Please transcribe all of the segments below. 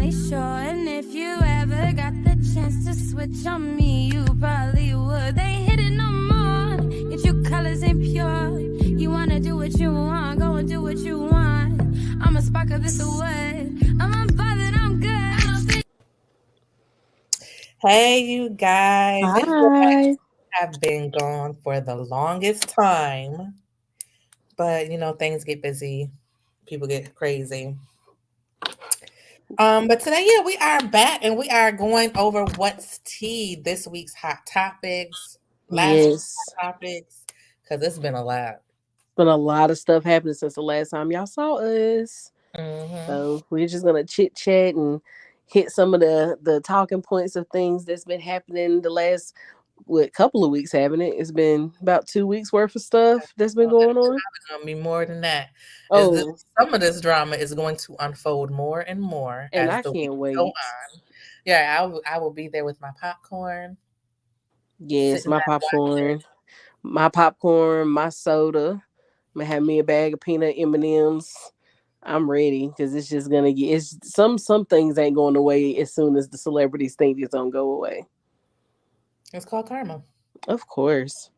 only sure. And if you ever got the chance to switch on me, you probably would. They ain't hit it no more. Yet your colors ain't pure. You wanna do what you want, go and do what you want. I'm a spark of this wood. I'm unbothered, I'm good. Hey, you guys. It feels like Hi. I've been gone for the longest time, but things get busy, people get crazy. But today, yeah, we are back and we are going over what's tea, this week's hot topics, last week's Yes. hot topics, because it's been a lot. Been a lot of stuff happening since the last time y'all saw us. Hmm. So we're just gonna chit chat and hit some of the talking points of things that's been happening the last couple of weeks having it. It's been about 2 weeks worth of stuff that's been Oh, going on. it's gonna be more than that. Is this Oh, some of this drama is going to unfold more and more and as I the weeks can't go wait. on. Yeah, I will be there with my popcorn, Yes, sitting my back watching. popcorn, my soda. I'm gonna have me a bag of peanut M&Ms. I'm ready because it's just gonna get. It's some things ain't going away as soon as the celebrities think it's gonna go away. It's called karma. Of course.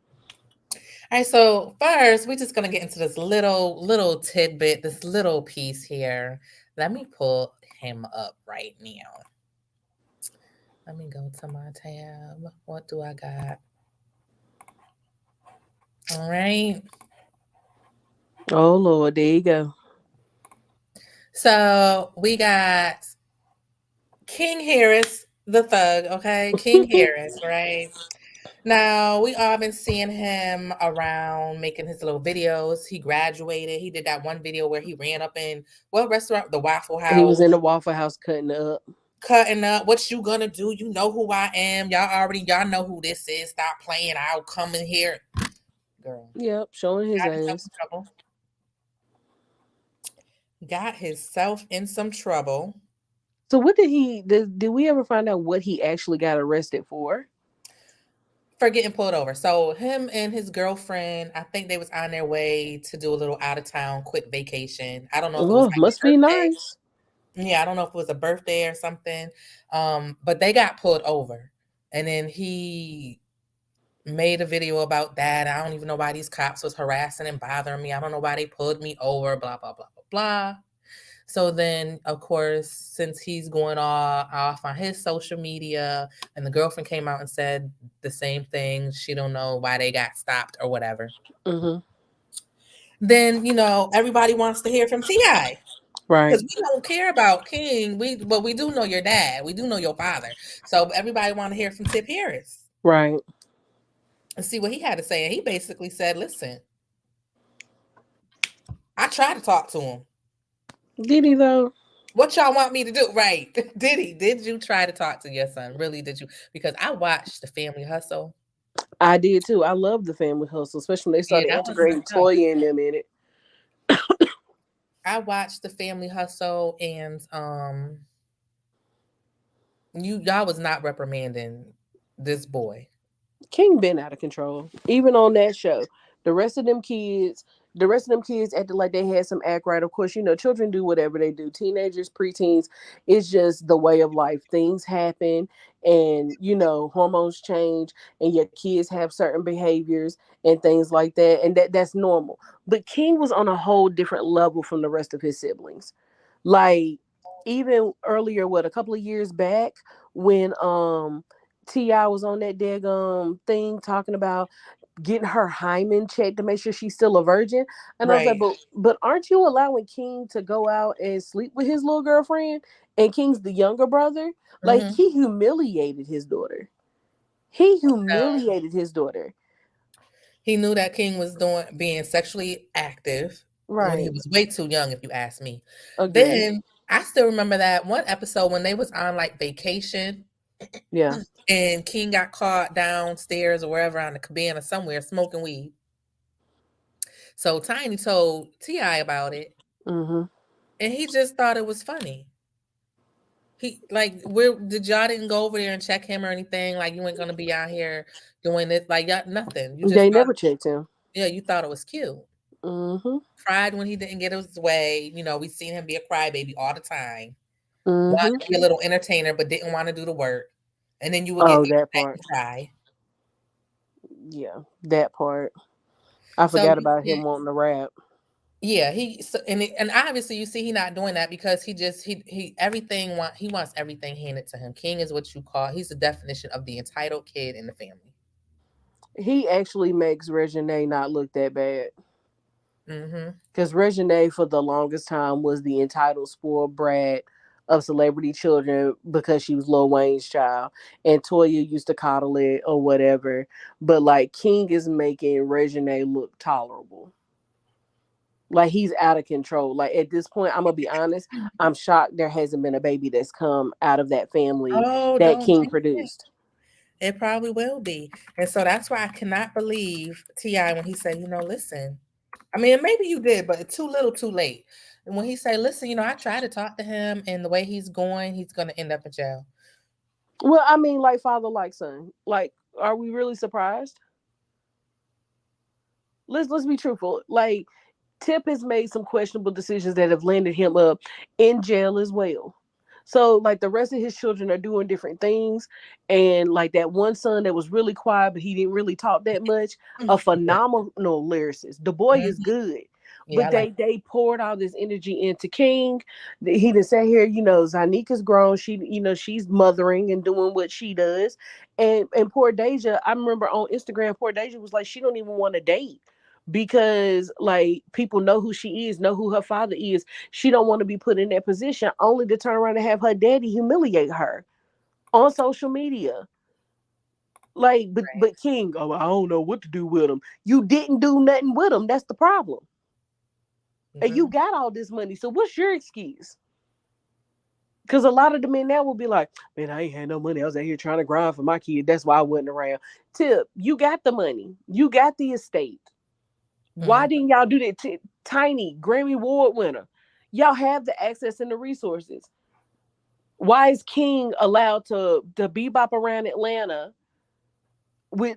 All right, so first we're just gonna get into this little tidbit, this little piece here. Let me pull him up right now. Let me go to my tab. What do I got? All right. Oh Lord, there you go. So we got King Harris, the thug, okay? King Harris, right? Now we all been seeing him around making his little videos. He graduated. He did that one video where he ran up in what restaurant? The Waffle He was in House, the Waffle House cutting up. cutting up. What you gonna do? You know who I am. Y'all know who this is. Stop playing. I'll come in here, girl. Yep, showing his Got himself ass. in trouble. Got himself in some trouble So what did we ever find out what he actually got arrested for? for getting pulled over. So him and his girlfriend, I think they was on their way to do a little out of town quick vacation. I don't know if it was Oh, like must a be birthday. nice. Yeah, I don't know if it was a birthday or something. But they got pulled over. And then he made a video about that. I don't even know why these cops was harassing and bothering me. I don't know why they pulled me over, blah, blah, blah, blah, blah. So then, of course, since he's going all off on his social media, and the girlfriend came out and said the same thing, she don't know why they got stopped or whatever. Mm-hmm. Then everybody wants to hear from Ti Right. because we don't care about King. But we do know your dad. We do know your father. So everybody want to hear from Tip Harris Right. and see what he had to say. And he basically said, "Listen, I tried to talk to him. Did he though? What y'all want me to do? Right? Did he? Did you try to talk to your son? Really? Did you? Because I watched The Family Hustle. I did too. I love the Family Hustle, especially when they Yeah, started that was a good integrating show. Toya in them in it. I watched The Family Hustle, and y'all was not reprimanding this boy. King been out of control. Even on that show. The rest of them kids, the rest of them kids acted like they had some act right. Of course, children do whatever they do. Teenagers, preteens, it's just the way of life. Things happen and hormones change and your kids have certain behaviors and things like that. And that's normal. But King was on a whole different level from the rest of his siblings. Like even earlier, a couple of years back when Ti was on that daggum thing talking about getting her hymen checked to make sure she's still a virgin, and I was like, Right. but aren't you allowing King to go out and sleep with his little girlfriend? And King's the younger brother. Like Hmm. he humiliated his daughter. He No, humiliated his daughter. he knew that King was being sexually active when he Right. was way too young, if you ask me. Agree. Then I still remember that one episode when they was on like vacation Yeah. and King got caught downstairs or wherever on the cabana somewhere smoking weed. So Tiny told Ti about it, Mm-hmm. and he just thought it was funny. He like, where did y'all didn't go over there and check him or anything? Like you ain't gonna be out here doing this, like y'all, nothing. You just They thought, never checked him. yeah, you thought it was cute. Mm-hmm. Cried when he didn't get his way. We seen him be a crybaby all the time. wanted Mm-hmm. to be a little entertainer, but didn't want to do the work. And then you would get Oh, that back part. and cry. Yeah, that part. I So forgot you about him can't, wanting to rap. yeah, and obviously you see he not doing that because he everything he wants everything handed to him. King is what you call he's the definition of the entitled kid in the family. He actually makes Regine not look that bad. Mm-hmm. Because Regine, for the longest time, was the entitled spoiled brat of celebrity children because she was Lil Wayne's child. And Toya used to coddle it or whatever. But like King is making Regine look tolerable. Like he's out of control. Like at this point, I'm gonna be honest, I'm shocked there hasn't been a baby that's come out of that family Oh, that don't King think it. produced. It probably will be. And so that's why I cannot believe T.I. when he said, listen. I mean, maybe you did, but too little, too late. And when he say, listen, I tried to talk to him, and the way he's going to end up in jail. Well, I mean, like father, like son. Like, are we really surprised? Let's be truthful. Like Tip has made some questionable decisions that have landed him up in jail as well. So like the rest of his children are doing different things, and like that one son that was really quiet but he didn't really talk that much, a Yeah. phenomenal lyricist. The boy is Mhm. good, Yeah, but I like they poured all this energy into King. He done sat here, Zanika's grown. She she's mothering and doing what she does, and poor Deja. I remember on Instagram, poor Deja was like she don't even want to date because like people know who she is, know who her father is. She don't want to be put in that position only to turn around and have her daddy humiliate her on social media. Like, but King, oh, I don't know what to do with him. You didn't do nothing with him. That's the problem. And you Mhm. got all this money. So what's your excuse? Because a lot of the men now will be like, man, I ain't had no money. I was out here trying to grind for my kid. That's why I wasn't around. Tip, you got the money. You got the estate. Why Mhm. didn't y'all do that? Tiny Grammy Award winner. Y'all have the access and the resources. Why is King allowed to bebop around Atlanta with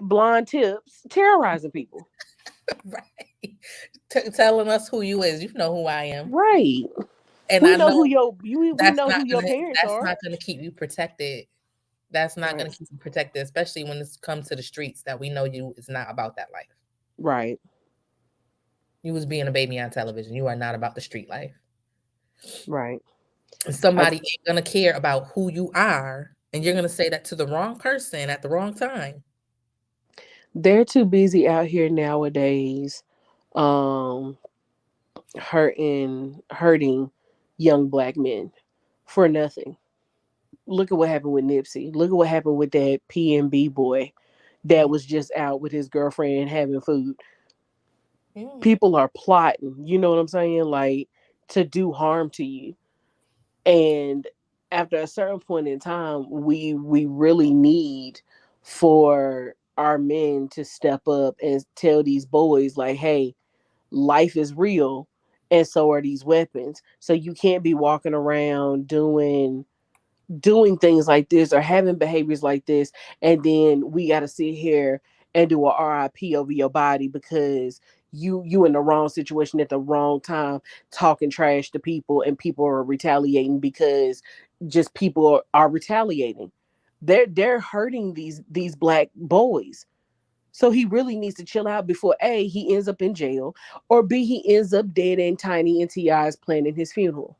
blonde tips, terrorizing people? Right. Telling us who you is. You know who I am. Right. And We I know know we know who your parents that's are. not gonna keep you protected. That's not Right. gonna keep you protected, especially when it's come to the streets that we know you is not about that life. Right. You was being a baby on television. You are not about the street life. Right. I, Somebody ain't gonna care about who you are, and you're gonna say that to the wrong person at the wrong time. they're too busy out here nowadays, um, hurting young black men for nothing. Look at what happened with Nipsey. Look at what happened with that PNB boy that Mm, was just out with his girlfriend having food. mm, People are plotting, you know what I'm saying? Like to do harm to you. And after a certain point in time, we really need for our men to step up and tell these boys like, hey, life is real and so are these weapons. So you can't be walking around doing things like this or having behaviors like this, and then we got to sit here and do a RIP over your body because you in the wrong situation at the wrong time, talking trash to people, and people are retaliating because just people are retaliating. They're hurting these black boys. So he really needs to chill out before A, he ends up in jail, or B, he ends up dead and Tiny and T.I.'s planning his funeral.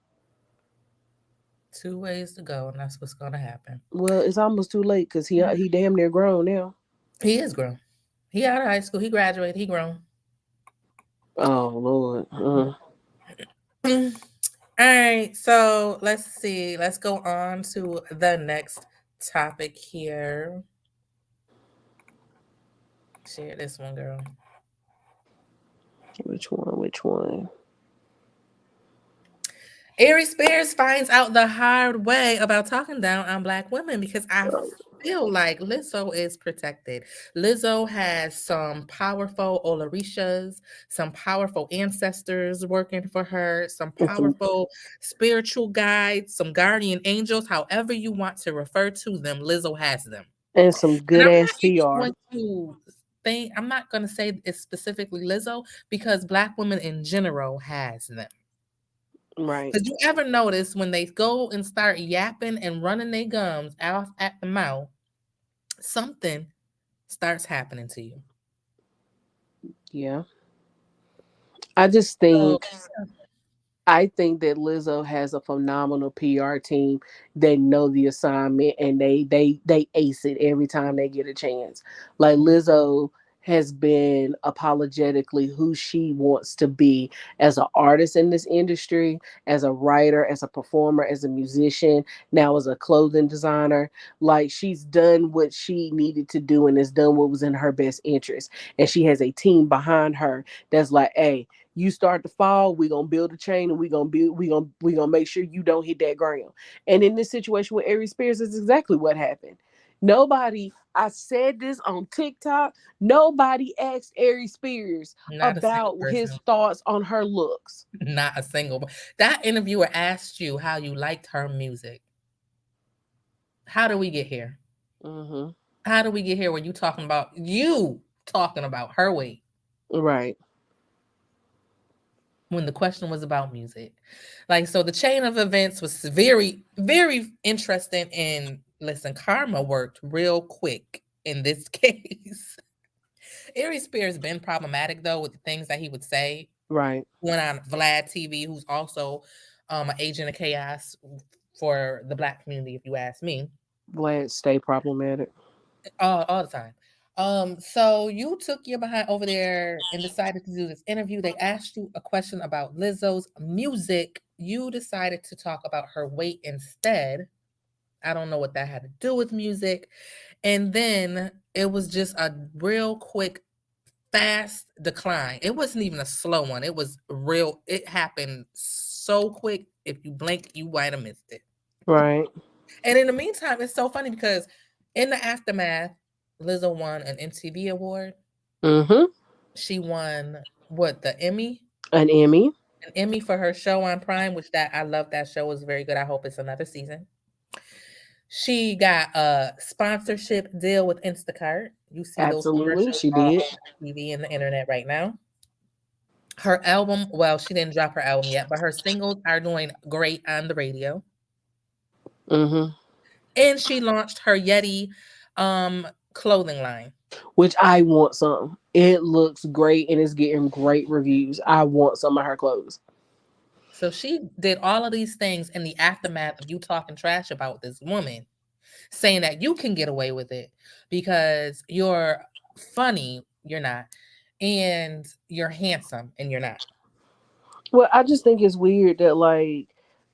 two ways to go, and that's what's gonna happen. Well, it's almost too late because he damn near grown now. He is grown. He out of high school. He graduated. He grown. Oh Lord. All right. So let's see. Let's go on to the next topic here. Share this one, girl. Which one? Which one? Ari Spears finds out the hard way about talking down on Black women because I feel like Lizzo is protected. Lizzo has some powerful Olarishas, some powerful ancestors working for her, some And some powerful spiritual guides, some guardian angels, however you want to refer to them, Lizzo has them. and some And good I'm ass not even PR. going to I'm not going to say it's specifically Lizzo because Black women in general has them. Right. Did you ever notice when they go and start yapping and running their gums out at the mouth, something starts happening to you? Yeah. I just So, think I think that Lizzo has a phenomenal PR team. They know the assignment and they ace it every time they get a chance. Like Lizzo has been apologetically who she wants to be as an artist in this industry, as a writer, as a performer, as a musician, now as a clothing designer. Like she's done what she needed to do and has done what was in her best interest. And she has a team behind her that's like, hey, you start to fall, we're gonna build a chain and we gonna make sure you don't hit that ground. And in this situation with Aries Spears, is exactly what happened. Nobody, I said this on TikTok, nobody asked Aries Spears not a single about his person, thoughts on her looks. not a single. That interviewer asked you how you liked her music. How do we get here? Mm-hmm. How do we get here when you talking about her weight Right. when the question was about music? Like, so the chain of events was very, very interesting. And listen, karma worked real quick in this case. Aries Spears been problematic though with the things that he would say. Right. Went on Vlad TV, who's also an agent of chaos for the Black community, if you ask me, Vlad stay problematic. all the time. So you took your behind over there and decided to do this interview. They asked you a question about Lizzo's music. You decided to talk about her weight instead. I don't know what that had to do with music. And then it was just a real quick, fast decline. It wasn't even a slow one. It was real. It happened so quick. If you blink, you might have missed it. Right. And in the meantime, it's so funny because in the aftermath, Lizzo won an MTV award. Mm-hmm. She won what, the Emmy? An Emmy. An Emmy for her show on Prime, which that I love. That show was very good. I hope it's another season. She got a sponsorship deal with Instacart. You see those Absolutely. commercials She all did. over TV and the internet right now. Her album, well, she didn't drop her album yet, but her singles are doing great on the radio. Mm-hmm. And she launched her Yeti clothing line. Which I want some. It looks great and it's getting great reviews. I want some of her clothes. So she did all of these things in the aftermath of you talking trash about this woman, saying that you can get away with it because you're funny, you're not, and you're handsome, and you're not. Well, I just think it's weird that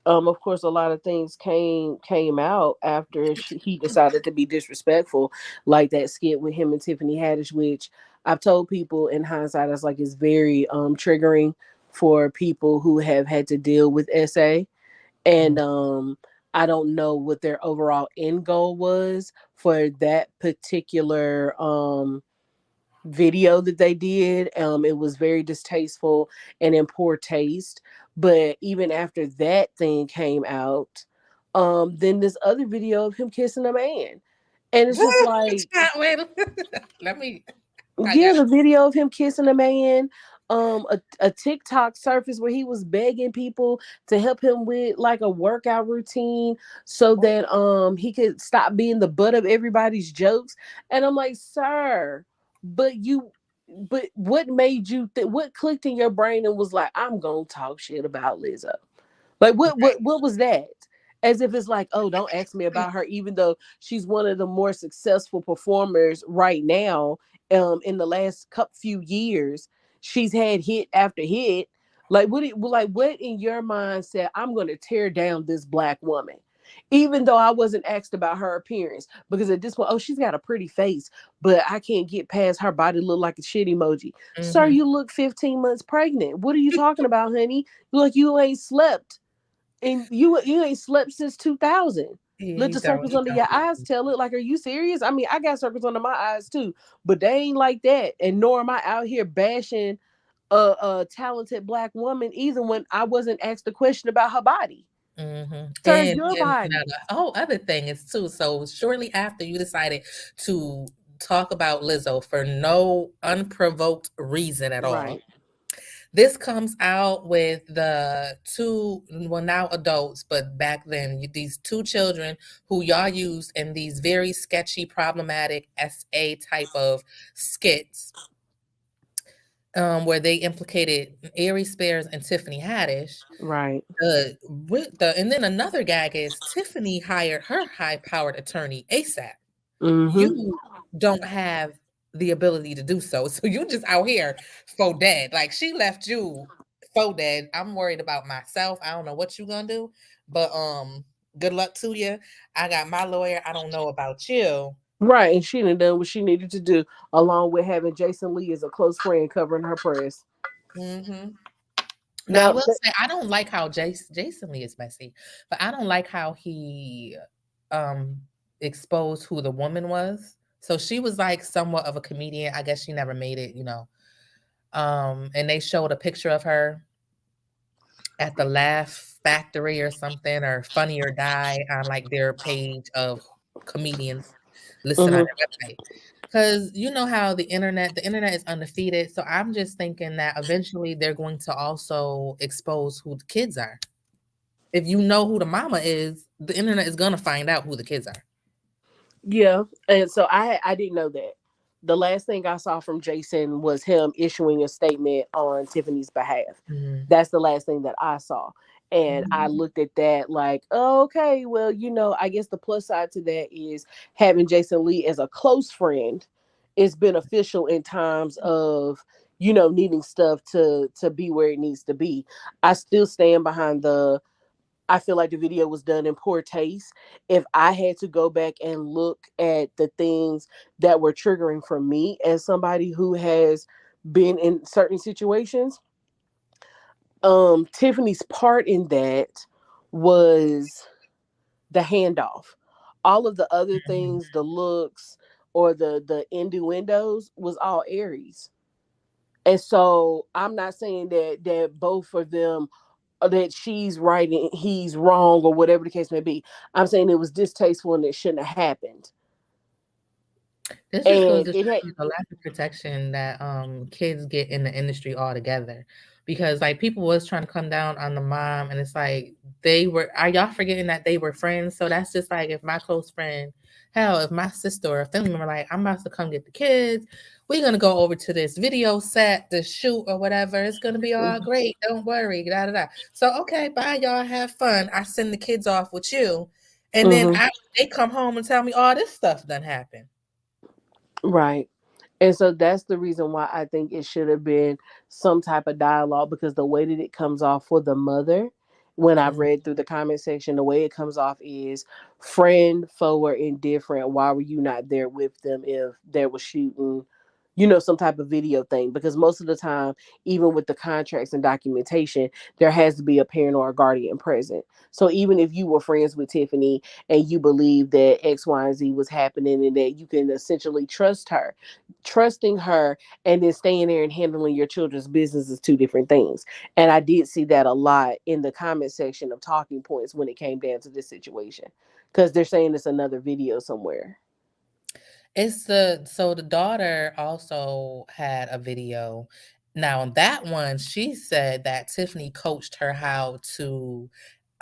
of course a lot of things came out after he decided to be disrespectful, like that skit with him and Tiffany Haddish, which I've told people in hindsight that's like it's very triggering for people who have had to deal with SA. And I don't know what their overall end goal was for that particular video that they did. It was very distasteful and in poor taste. But even after that thing came out, then this other video of him kissing a man. And it's just like, Wait, let me. yeah, the video of him kissing a man, a TikTok surfaced where he was begging people to help him with like a workout routine so that he could stop being the butt of everybody's jokes. And I'm like, sir, but what made you what clicked in your brain and was like, I'm gonna talk shit about Lizzo? Like what was that? As if it's like, oh, don't ask me about her, even though she's one of the more successful performers right now. In the last few years, she's had hit after hit. What in your mind said, I'm gonna tear down this black woman? Even though I wasn't asked about her appearance, because at this point, oh, she's got a pretty face, but I can't get past her body look like a shit emoji. Mm-hmm. Sir, you look 15 months pregnant. What are you talking about, honey? Look, you ain't slept. And you ain't slept since 2000. Let the circles under your eyes tell it. Like, are you serious? I mean, I got circles under my eyes too, but they ain't like that. And nor am I out here bashing a talented black woman either when I wasn't asked a question about her body. Mm-hmm. Sir, your body. Other thing is too. So shortly after you decided to talk about Lizzo for no unprovoked reason at all, This comes out with the two, well, now adults, but back then, these two children who y'all used in these very sketchy, problematic SA type of skits, where they implicated Aries Spears and Tiffany Haddish. Right. And then another gag is Tiffany hired her high-powered attorney ASAP. Mm-hmm. You don't have the ability to do so. So you just out here faux dead. Like, she left you faux dead. I'm worried about myself. I don't know what you're gonna do, but good luck to you. I got my lawyer. I don't know about you. Right, and she done what she needed to do, along with having Jason Lee as a close friend covering her press. Mm-hmm. Now, I Now, will say I don't like how Jason Lee is messy, but I don't like how he exposed who the woman was. So she was like somewhat of a comedian. I guess she never made it, you know. And they showed a picture of her at the Laugh Factory or something, or Funny or Die on like their page of comedians listed on mhm. their website. Because you know how the internet is undefeated. So I'm just thinking that eventually they're going to also expose who the kids are. If you know who the mama is, the internet is gonna find out who the kids are. Yeah, and so I didn't know that. The last thing I saw from Jason was him issuing a statement on Tiffany's behalf. Mhm. That's the last thing that I saw. And I Mhm. looked at that like, oh, okay, well, I guess the plus side to that is having Jason Lee as a close friend is beneficial in times of, needing stuff to be where it needs to be. I still stand behind I feel like the video was done in poor taste. If I had to go back and look at the things that were triggering for me as somebody who has been in certain situations, Tiffany's part in that was the handoff. All of the other Mhm. things, the looks or the innuendos, was all Aries. And so I'm not saying that both of them, that she's right and he's wrong, or whatever the case may be. I'm saying it was distasteful and it shouldn't have happened. This just goes And to it show had, you the lack of protection that kids get in the industry altogether. Because like people was trying to come down on the mom, and it's like are y'all forgetting that they were friends? So that's just like if my close friend, hell, if my sister or a family member like I'm about to come get the kids, we're gonna go over to this video set to shoot or whatever. It's gonna be all great. Don't worry. Da da da. So okay, bye y'all. Have fun. I send the kids off with you, and then mhm, they come home and tell me all this stuff done happened. right. And so that's the reason why I think it should have been some type of dialogue, because the way that it comes off for the mother, when I've Mm. read through the comment section, the way it comes off is friend, foe, or indifferent. Why were you not there with them if there was shooting, some type of video thing? Because most of the time, even with the contracts and documentation, there has to be a parent or a guardian present. So even if you were friends with Tiffany and you believe that X, Y, and Z was happening and that you can essentially trusting her and then staying there and handling your children's business is two different things. And I did see that a lot in the comment section of talking points when it came down to this situation, because they're saying it's another video somewhere. So the daughter also had a video. Now that one, she said that Tiffany coached her how to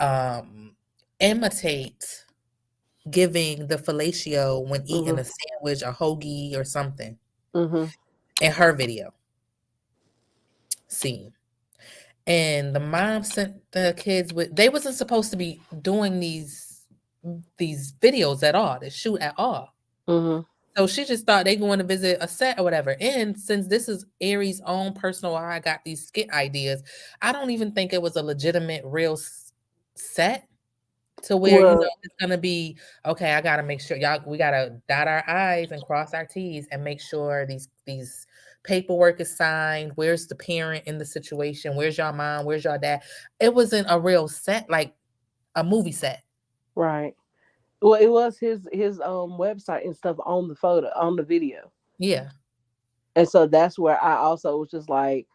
um imitate giving the fellatio when eating Mm-hmm. a sandwich, a hoagie, or something Mm-hmm. in her video scene. And the mom sent the kids they wasn't supposed to be doing these videos at all, to shoot at all. Mm-hmm. So she just thought they going to visit a set or whatever. And since this is Aries' own personal, I got these skit ideas, I don't even think it was a legitimate real set to where, Well, it's going to be, okay, I got to make sure we got to dot our I's and cross our T's and make sure these paperwork is signed. Where's the parent in the situation? Where's your mom? Where's your dad? It wasn't a real set, like a movie set. right. Well, it was his website and stuff on the photo, on the video. Yeah. And so that's where I also was just like,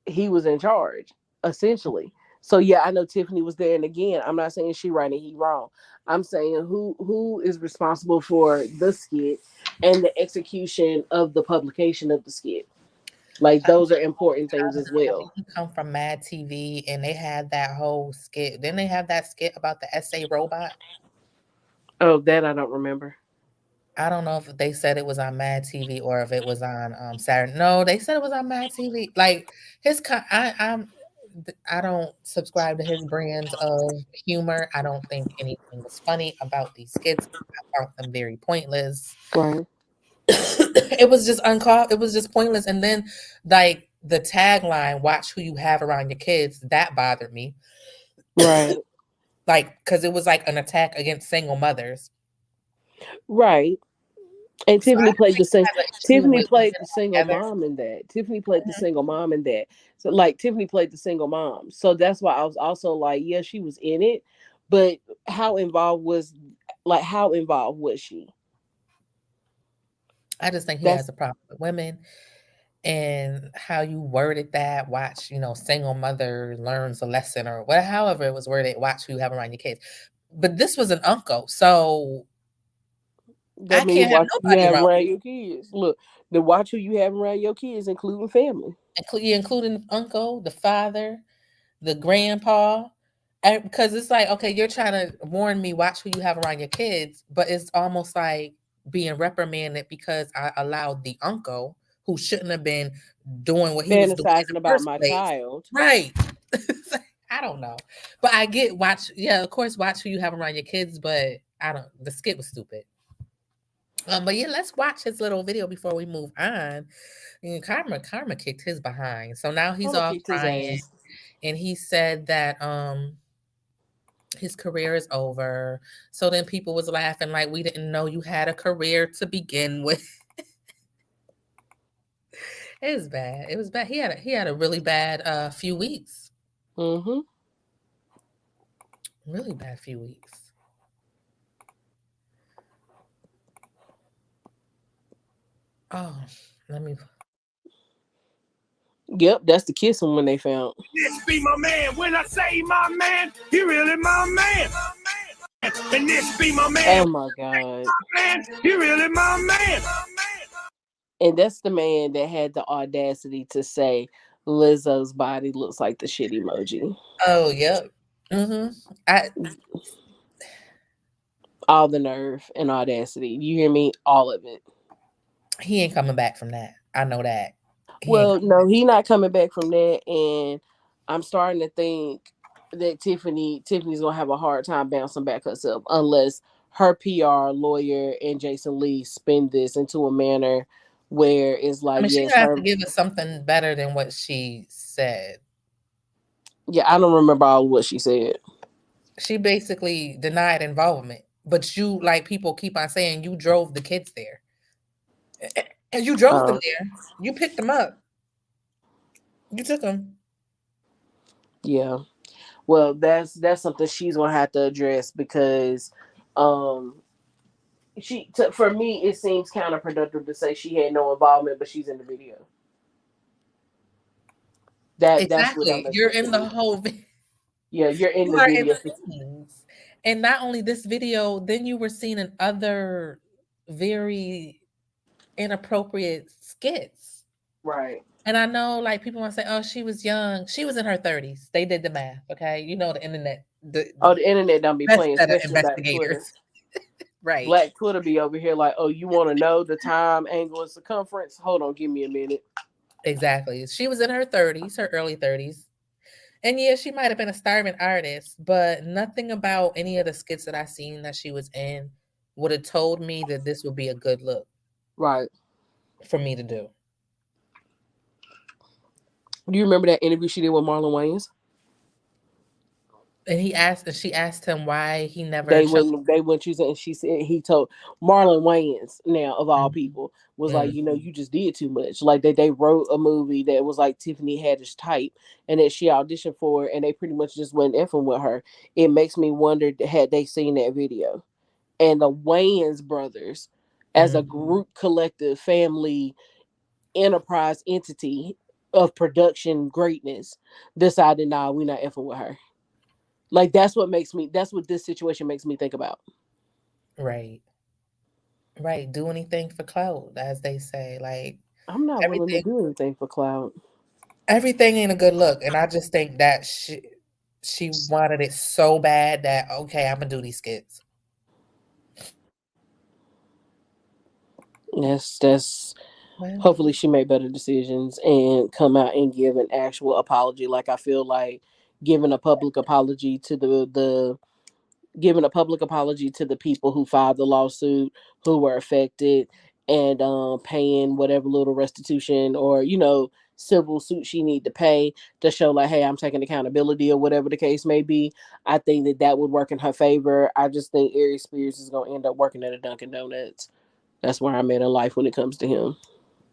he was in charge, essentially. So yeah, I know Tiffany was there, and again, I'm not saying she right and he wrong. I'm saying who is responsible for the skit and the execution of the publication of the skit. Like those are important things as And well. he come from Mad TV, and they had that whole skit. Didn't they have that skit about the SA robot? Oh, that I don't remember. I don't know if they said it was on Mad TV or if it was on Saturday. No, they said it was on Mad TV. Like I don't subscribe to his brands of humor. I don't think anything was funny about these skits. I found them very pointless. Right. It was just uncalled. It was just pointless. And then like the tagline, "Watch who you have around your kids," that bothered me. Right. Like because it was like an attack against single mothers. Right. And So I Tiffany don't played think the he sing. has an issue Tiffany with them played the getting single together. mom in that. Tiffany played the Mhm. single mom in that. So like Tiffany played the single mom. So that's why I was also like, yeah, she was in it, but how involved was how involved was she? I just think he That's has a problem with women and how you worded that. Watch, single mother learns a lesson or whatever, however it was worded. Watch who you have around your kids. But this was an uncle, so I that means can't have watch who you nobody have around around me, your kids. Look, the watch who you have around your kids, including family. including the uncle, the father, the grandpa. Because it's like, okay, you're trying to warn me, watch who you have around your kids, but it's almost like being reprimanded because I allowed the uncle who shouldn't have been doing what he was doing in Fantasizing the about first my place. child. Right. I don't know. But I get watch, yeah, of course, watch who you have around your kids, but I don't, the skit was stupid. But yeah, let's watch his little video before we move on. And Karma kicked his behind. So now he's Mama all kicked his crying, ass. and he said that his career is over. So then people was laughing like we didn't know you had a career to begin with. It was bad. It was bad. He had a really bad few weeks. Mm-hmm. Really bad few weeks. Oh, let me. Yep, that's the kissing when they found. This be my man. When I say my man, he really my man. And this be my man. Oh my God. Man, he really my man. And that's the man that had the audacity to say Lizzo's body looks like the shit emoji. Oh, yep. Mm-hmm. All the nerve and audacity. You hear me? All of it. He ain't coming back from that. I know that. He ain't. Well, no, he not coming back from that. And I'm starting to think that Tiffany's gonna have a hard time bouncing back herself unless her PR lawyer and Jason Lee spin this into a manner where it's I like, mean, she yes, gonna have her. to give us something better than what she said. Yeah, I don't remember all what she said. She basically denied involvement, but you like people keep on saying you drove the kids there, and you drove them there. You picked them up. You took them. Yeah. Well, that's something she's gonna have to address because, um, for me it seems counterproductive to say she had no involvement, but she's in the video. That's what I'm Exactly. You're in the assuming. whole. Yeah, you're in You the are in video. the scenes, and not only this video, then you were seen in other very inappropriate skits. Right. And I know, like people want to say, "Oh, she was young. She was in her 30s." They did the math, okay? You know the internet, Oh, the the internet don't be best playing, set of especially Black Twitter. investigators, right? Black Twitter be over here like, oh, you want to know the time, angle, and circumference? Hold on, give me a minute. Exactly. She was in her 30s, her early 30s. And yeah, she might have been a starving artist, but nothing about any of the skits that I seen that she was in would have told me that this would be a good look Right. for me to do. Do you remember that interview she did with Marlon Wayans? And she asked him why he never They chose. went choosing, and she said he told Marlon Wayans, now of all Mhm, people, was like, mhm. you just did too much. Like they wrote a movie that was like Tiffany Haddish type, and that she auditioned for, and they pretty much just went effing with her. It makes me wonder had they seen that video, and the Wayans brothers, as a Mhm. group, collective, family, enterprise entity of production greatness, decided, nah, we not effing with her. Like that's what this situation makes me think about. Right. Right. Do anything for clout, as they say. Like I'm not willing to Everything, do anything for clout. everything ain't a good look, and I just think that she wanted it so bad that okay, I'm gonna do these skits. That's Well, hopefully she made better decisions and come out and give an actual apology. Like I feel like giving a public apology to the giving a public apology to the people who filed the lawsuit, who were affected, and paying whatever little restitution or civil suit she need to pay to show like, hey, I'm taking accountability or whatever the case may be. I think that would work in her favor. I just think Aries Spears is gonna end up working at a Dunkin' Donuts. That's where I'm at in life when it comes to him.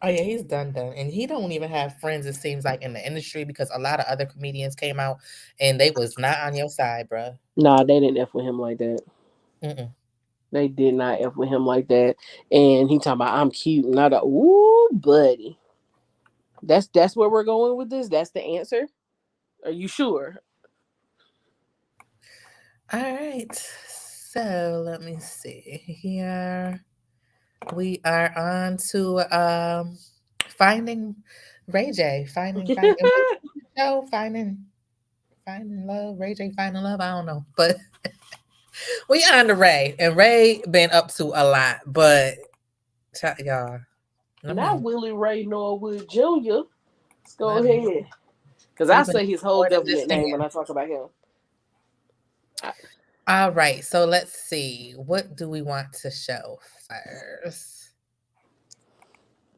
oh yeah, he's done, and he don't even have friends. It seems like in the industry because a lot of other comedians came out and they was not on your side, bruh. Nah, they didn't F with him like that. Mm-mm. They did not F with him like that. And he talking about I'm cute. And I thought, ooh, buddy. That's where we're going with this. That's the answer. Are you sure? All right, so let me see here. We are on to finding Ray J, finding show, finding love, Ray J finding love. I don't know, but we on to Ray, and Ray been up to a lot, but y'all. Not Willie Ray Norwood Jr. Let's go Let me- ahead. Because I Even say his whole more than government this name thing. when I talk about him. All right, so let's see. What do we want to show first?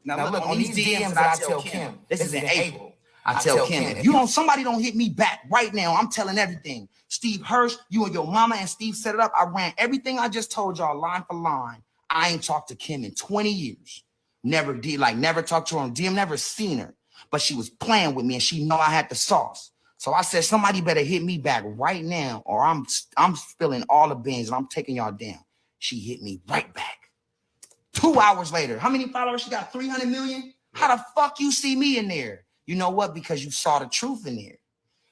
Now look, on these DMs that I tell Kim, this is in April. I tell Kim, if somebody don't hit me back right now, I'm telling everything. Steve Hirsch, you and your mama and Steve set it up. I ran everything I just told y'all line for line. I ain't talked to Kim in 20 years. Never talked to her on DM, never seen her. But she was playing with me and she know I had the sauce. So I said, somebody better hit me back right now or I'm spilling all the beans and I'm taking y'all down. She hit me right back. 2 hours later, how many followers she got? 300 million? How the fuck you see me in there? You know what? Because you saw the truth in there.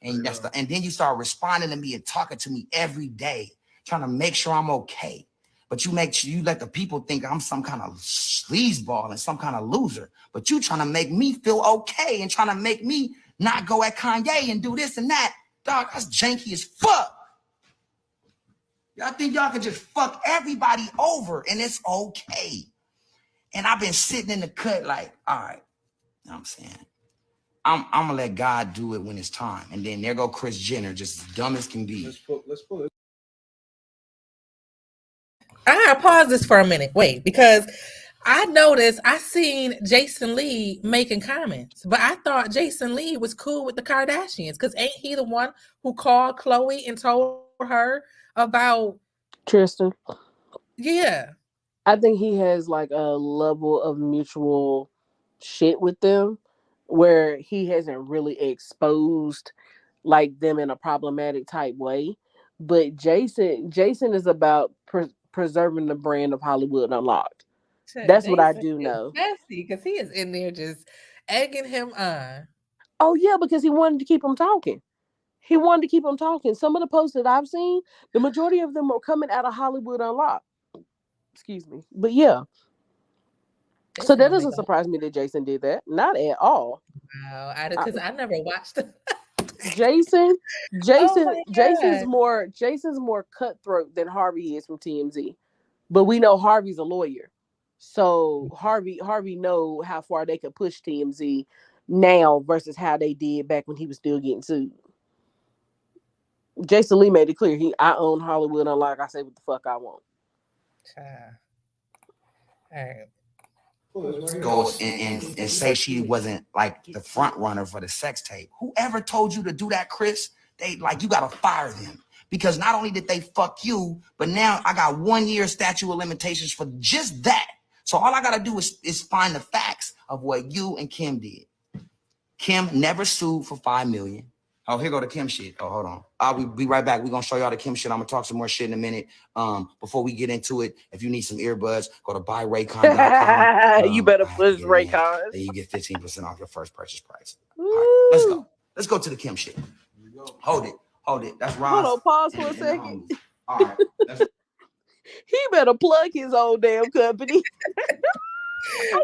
And and then you start responding to me and talking to me every day, trying to make sure I'm okay. But you let the people think I'm some kind of sleazeball and some kind of loser. But you trying to make me feel okay and trying to make me not go at Kanye and do this and that. Dog, that's janky as fuck. Y'all think y'all can just fuck everybody over and it's okay. And I've been sitting in the cut like, all right, you know what I'm saying? I'm gonna let God do it when it's time. And then there go Kris Jenner, just as dumb as can be. Let's pull it. I gotta pause this for a minute. Wait, because I noticed I seen Jason Lee making comments, but I thought Jason Lee was cool with the Kardashians because ain't he the one who called Khloe and told her about Tristan. Yeah. I think he has like a level of mutual shit with them where he hasn't really exposed like them in a problematic type way. But Jason is about preserving the brand of Hollywood Unlocked. That's what I do know. Messy because he is in there just egging him on. Oh yeah, because he wanted to keep him talking. He wanted to keep him talking. Some of the posts that I've seen, the majority of them are coming out of Hollywood Unlocked. Excuse me. But yeah. So that doesn't surprise me that Jason did that. Not at all. Wow, because I never watched it. Jason's God. more cutthroat than Harvey is from TMZ. But we know Harvey's a lawyer. So Harvey know how far they could push TMZ now versus how they did back when he was still getting sued. Jason Lee made it clear I own Hollywood Unlocked. I say what the fuck I want. All right. Goes and say she wasn't like the front runner for the sex tape. Whoever told you to do that, Chris, you gotta fire them. Because not only did they fuck you, but now I got 1 year statute of limitations for just that. So all I gotta do is find the facts of what you and Kim did. Kim never sued for $5 million. Oh, here go the Kim shit. Oh, hold on. I'll be right back. We're going to show y'all the Kim shit. I'm going to talk some more shit in a minute. Before we get into it, if you need some earbuds, go to buyraycon.com. You better push Raycon. Then you get 15% off your first purchase price. All right, let's go. Let's go to the Kim shit. Hold it. That's Ron. Hold on, pause for a second. All right. He better plug his own damn company.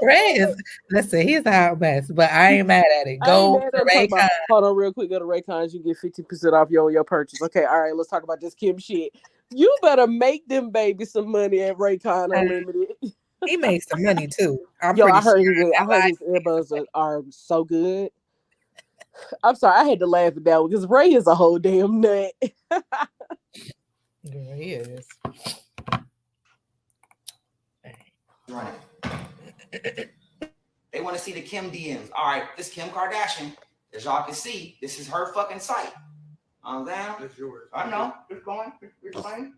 Ray is, listen, he's a hot mess, but I ain't mad at it. I ain't Go mad to at him. Talking about, Raycon. hold on real quick. Go to Raycons. You get 50% off your purchase. Okay, all right. Let's talk about this Kim shit. You better make them babies some money at Raycon Unlimited. He made some money too. I'm Yo, pretty I heard sure. I heard his earbuds are so good. I'm sorry, I had to laugh at that one because Ray is a whole damn nut. Girl, he is. Right. They want to see the Kim DMs. All right, this Kim Kardashian, as y'all can see, this is her fucking site. Down. That's yours. I know. It's going. It's fine.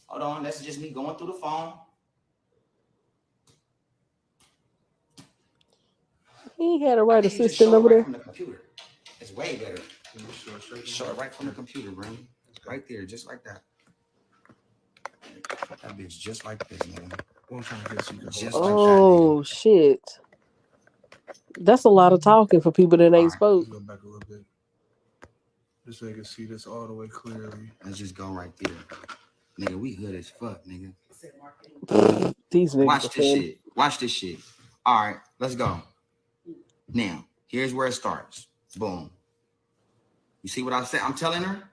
Hold on. That's just me going through the phone. He had a right I think you just assistant show it over right there. from the computer. It's way better. Show it right from the computer, bro. Right there, just like that. That bitch just like this, man. Just Oh like that, shit. That's a lot of talking for people that ain't spoke. Go back a little bit. Just so you can see this all the way clearly. Let's just go right there. Nigga, we good as fuck, nigga. These niggas. Watch this shit. Watch this shit. All right, let's go. Now, here's where it starts. Boom. You see what I said? I'm telling her.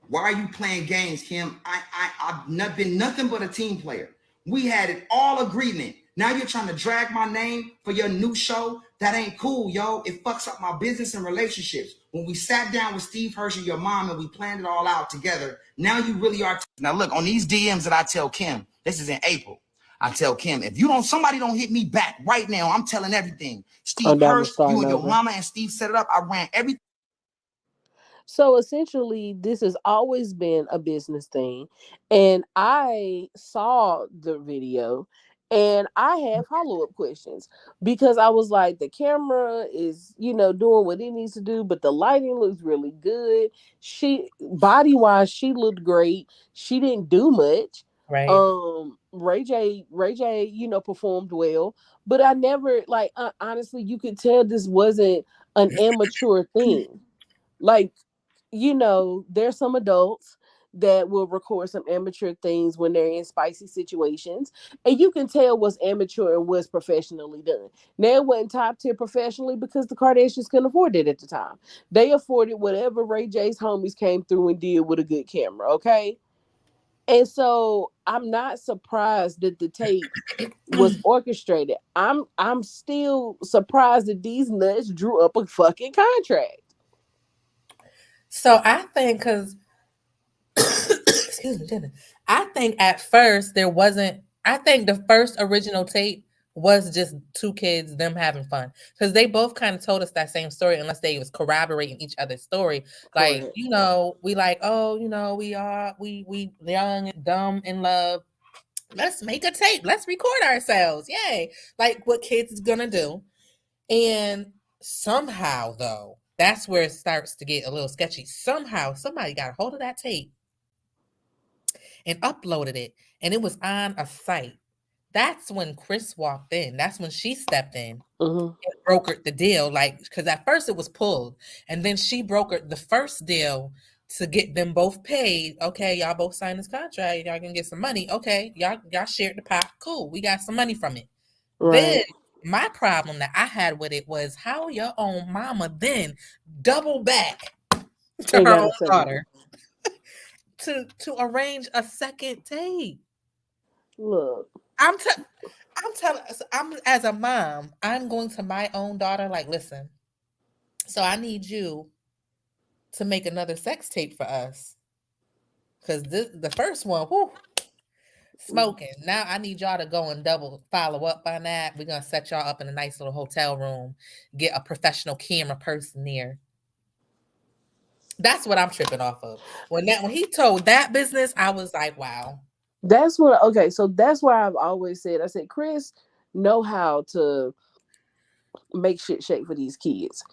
Why are you playing games, Kim? I've not been nothing but a team player. We had it all agreement. Now you're trying to drag my name for your new show? That ain't cool, yo. It fucks up my business and relationships. When we sat down with Steve Hirsch and your mom and we planned it all out together, now you really are. Now look, on these DMs that I tell Kim, this is in April. I tell Kim, if somebody don't hit me back right now, I'm telling everything. Steve Hirsch, you and your mama and Steve set it up. I ran everything. So essentially, this has always been a business thing. And I saw the video and I had follow-up questions because I was like, the camera is, doing what it needs to do, but the lighting looks really good. Body-wise, she looked great. She didn't do much. Right. Ray J, performed well, but I never honestly, you could tell this wasn't an amateur thing. Like, there's some adults that will record some amateur things when they're in spicy situations, and you can tell what's amateur and what's professionally done. Now, it wasn't top tier professionally because the Kardashians couldn't afford it at the time. They afforded whatever Ray J's homies came through and did with a good camera, okay? And so I'm not surprised that the tape was orchestrated. I'm still surprised that these nuts drew up a fucking contract. So I think excuse me, Jenna. I think at first I think the first original tape was just two kids, them having fun. Because they both kind of told us that same story, unless they was corroborating each other's story. Like, Correct. We like, we young, dumb, in love. Let's make a tape. Let's record ourselves. Yay. Like what kids is gonna do. And somehow, though, that's where it starts to get a little sketchy. Somehow, somebody got a hold of that tape and uploaded it, and it was on a site. That's when Chris walked in. That's when she stepped in and brokered the deal. Because at first it was pulled, and then she brokered the first deal to get them both paid. Okay, y'all both signed this contract. Y'all can get some money. Okay, y'all shared the pot. Cool, we got some money from it. Right. Then my problem that I had with it was how your own mama then double back to her own daughter to arrange a second tape. Look, I'm as a mom, I'm going to my own daughter like, listen, so I need you to make another sex tape for us. Because the first one, smoking. Now I need y'all to go and double follow up on that. We're gonna set y'all up in a nice little hotel room, get a professional camera person there. That's what I'm tripping off of. When he told that business, I was like, wow. So that's why I've always said, I said, Chris know how to make shit shake for these kids.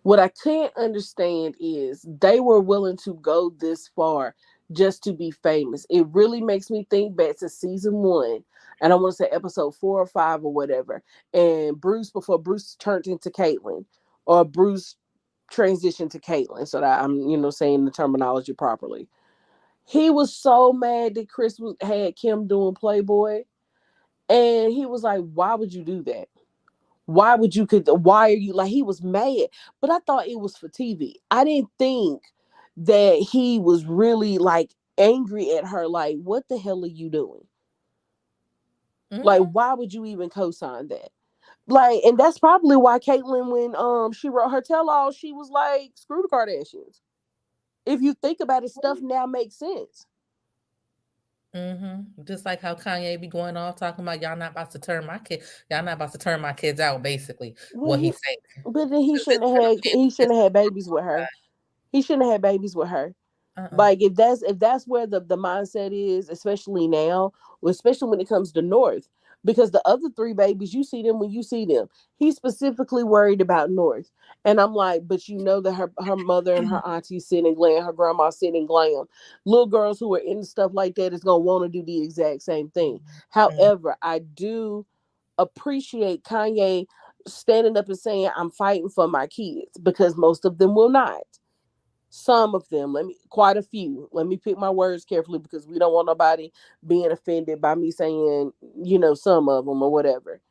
What I can't understand is they were willing to go this far just to be famous. It really makes me think back to season 1, and I want to say episode 4 or 5 or whatever. And before Bruce turned into Caitlyn, or Bruce transitioned to Caitlyn, so that I'm saying the terminology properly. He was so mad that Chris had Kim doing Playboy, And he was like, why would you do that? Why are you like, he was mad, but I thought it was for TV. I didn't think that he was really like angry at her. Like, what the hell are you doing? Like, why would you even co-sign that? Like, and that's probably why Caitlyn, when she wrote her tell-all, she was like, screw the Kardashians. If you think about it, stuff now makes sense. Just like how Kanye be going off talking about y'all not about to turn my kids out, basically. Well, What he's saying. but then he shouldn't have had babies with her. He shouldn't have had babies with her. Like, if that's where the mindset is, especially now, especially when it comes to North, because the other 3 babies, you see them when you see them. He's specifically worried about North. And I'm like, but you know that her mother and her auntie sit and glam, her grandma sit and glam. Little girls who are into stuff like that is going to want to do the exact same thing. However, I do appreciate Kanye standing up and saying, I'm fighting for my kids, because most of them will not. Some of them, quite a few. Let me pick my words carefully, because we don't want nobody being offended by me saying, some of them or whatever.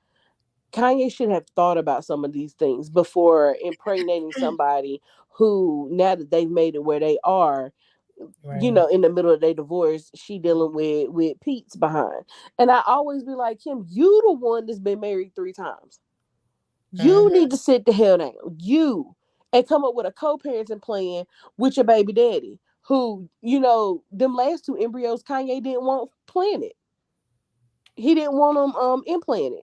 Kanye should have thought about some of these things before impregnating somebody who, now that they've made it where they are, in the middle of their divorce, she dealing with Pete's behind. And I always be like, Kim, you the one that's been married 3 times. You need to sit the hell down. And come up with a co-parenting plan with your baby daddy, who, them last 2 embryos Kanye didn't want planted. He didn't want them implanted.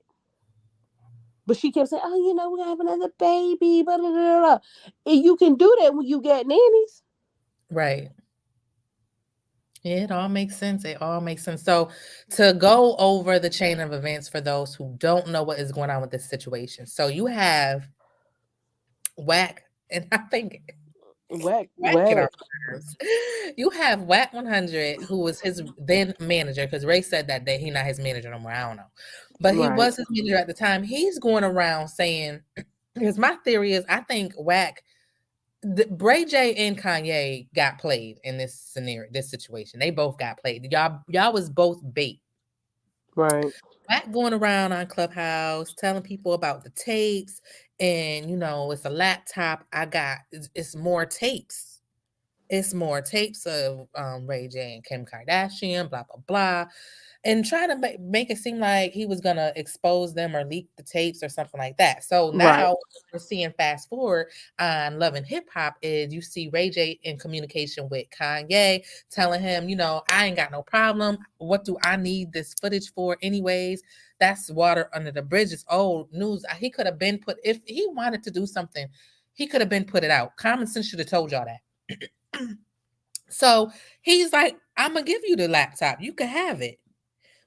But she kept saying, oh, we're going to have another baby. Blah, blah, blah, blah. And you can do that when you got nannies. Right. It all makes sense. So to go over the chain of events for those who don't know what is going on with this situation. So you have Wack, and I think Wack. You have Wack 100, who was his then manager, because Ray said that day he's not his manager no more. I don't know. But he was his manager at the time. He's going around saying, because my theory is, I think Wack, Ray J and Kanye got played in this scenario, this situation. They both got played. Y'all was both bait. Right. Wack going around on Clubhouse telling people about the tapes, and it's a laptop. It's more tapes. It's more tapes of Ray J and Kim Kardashian, blah blah blah, and trying to make it seem like he was gonna expose them or leak the tapes or something like that. So now we're seeing, fast forward on Love and Hip Hop, is you see Ray J in communication with Kanye, telling him, I ain't got no problem. What do I need this footage for anyways? That's water under the bridge. It's old news. He could have been if he wanted to do something, he could have been put it out. Common sense should have told y'all that. So he's like, I'm gonna give you the laptop. You can have it.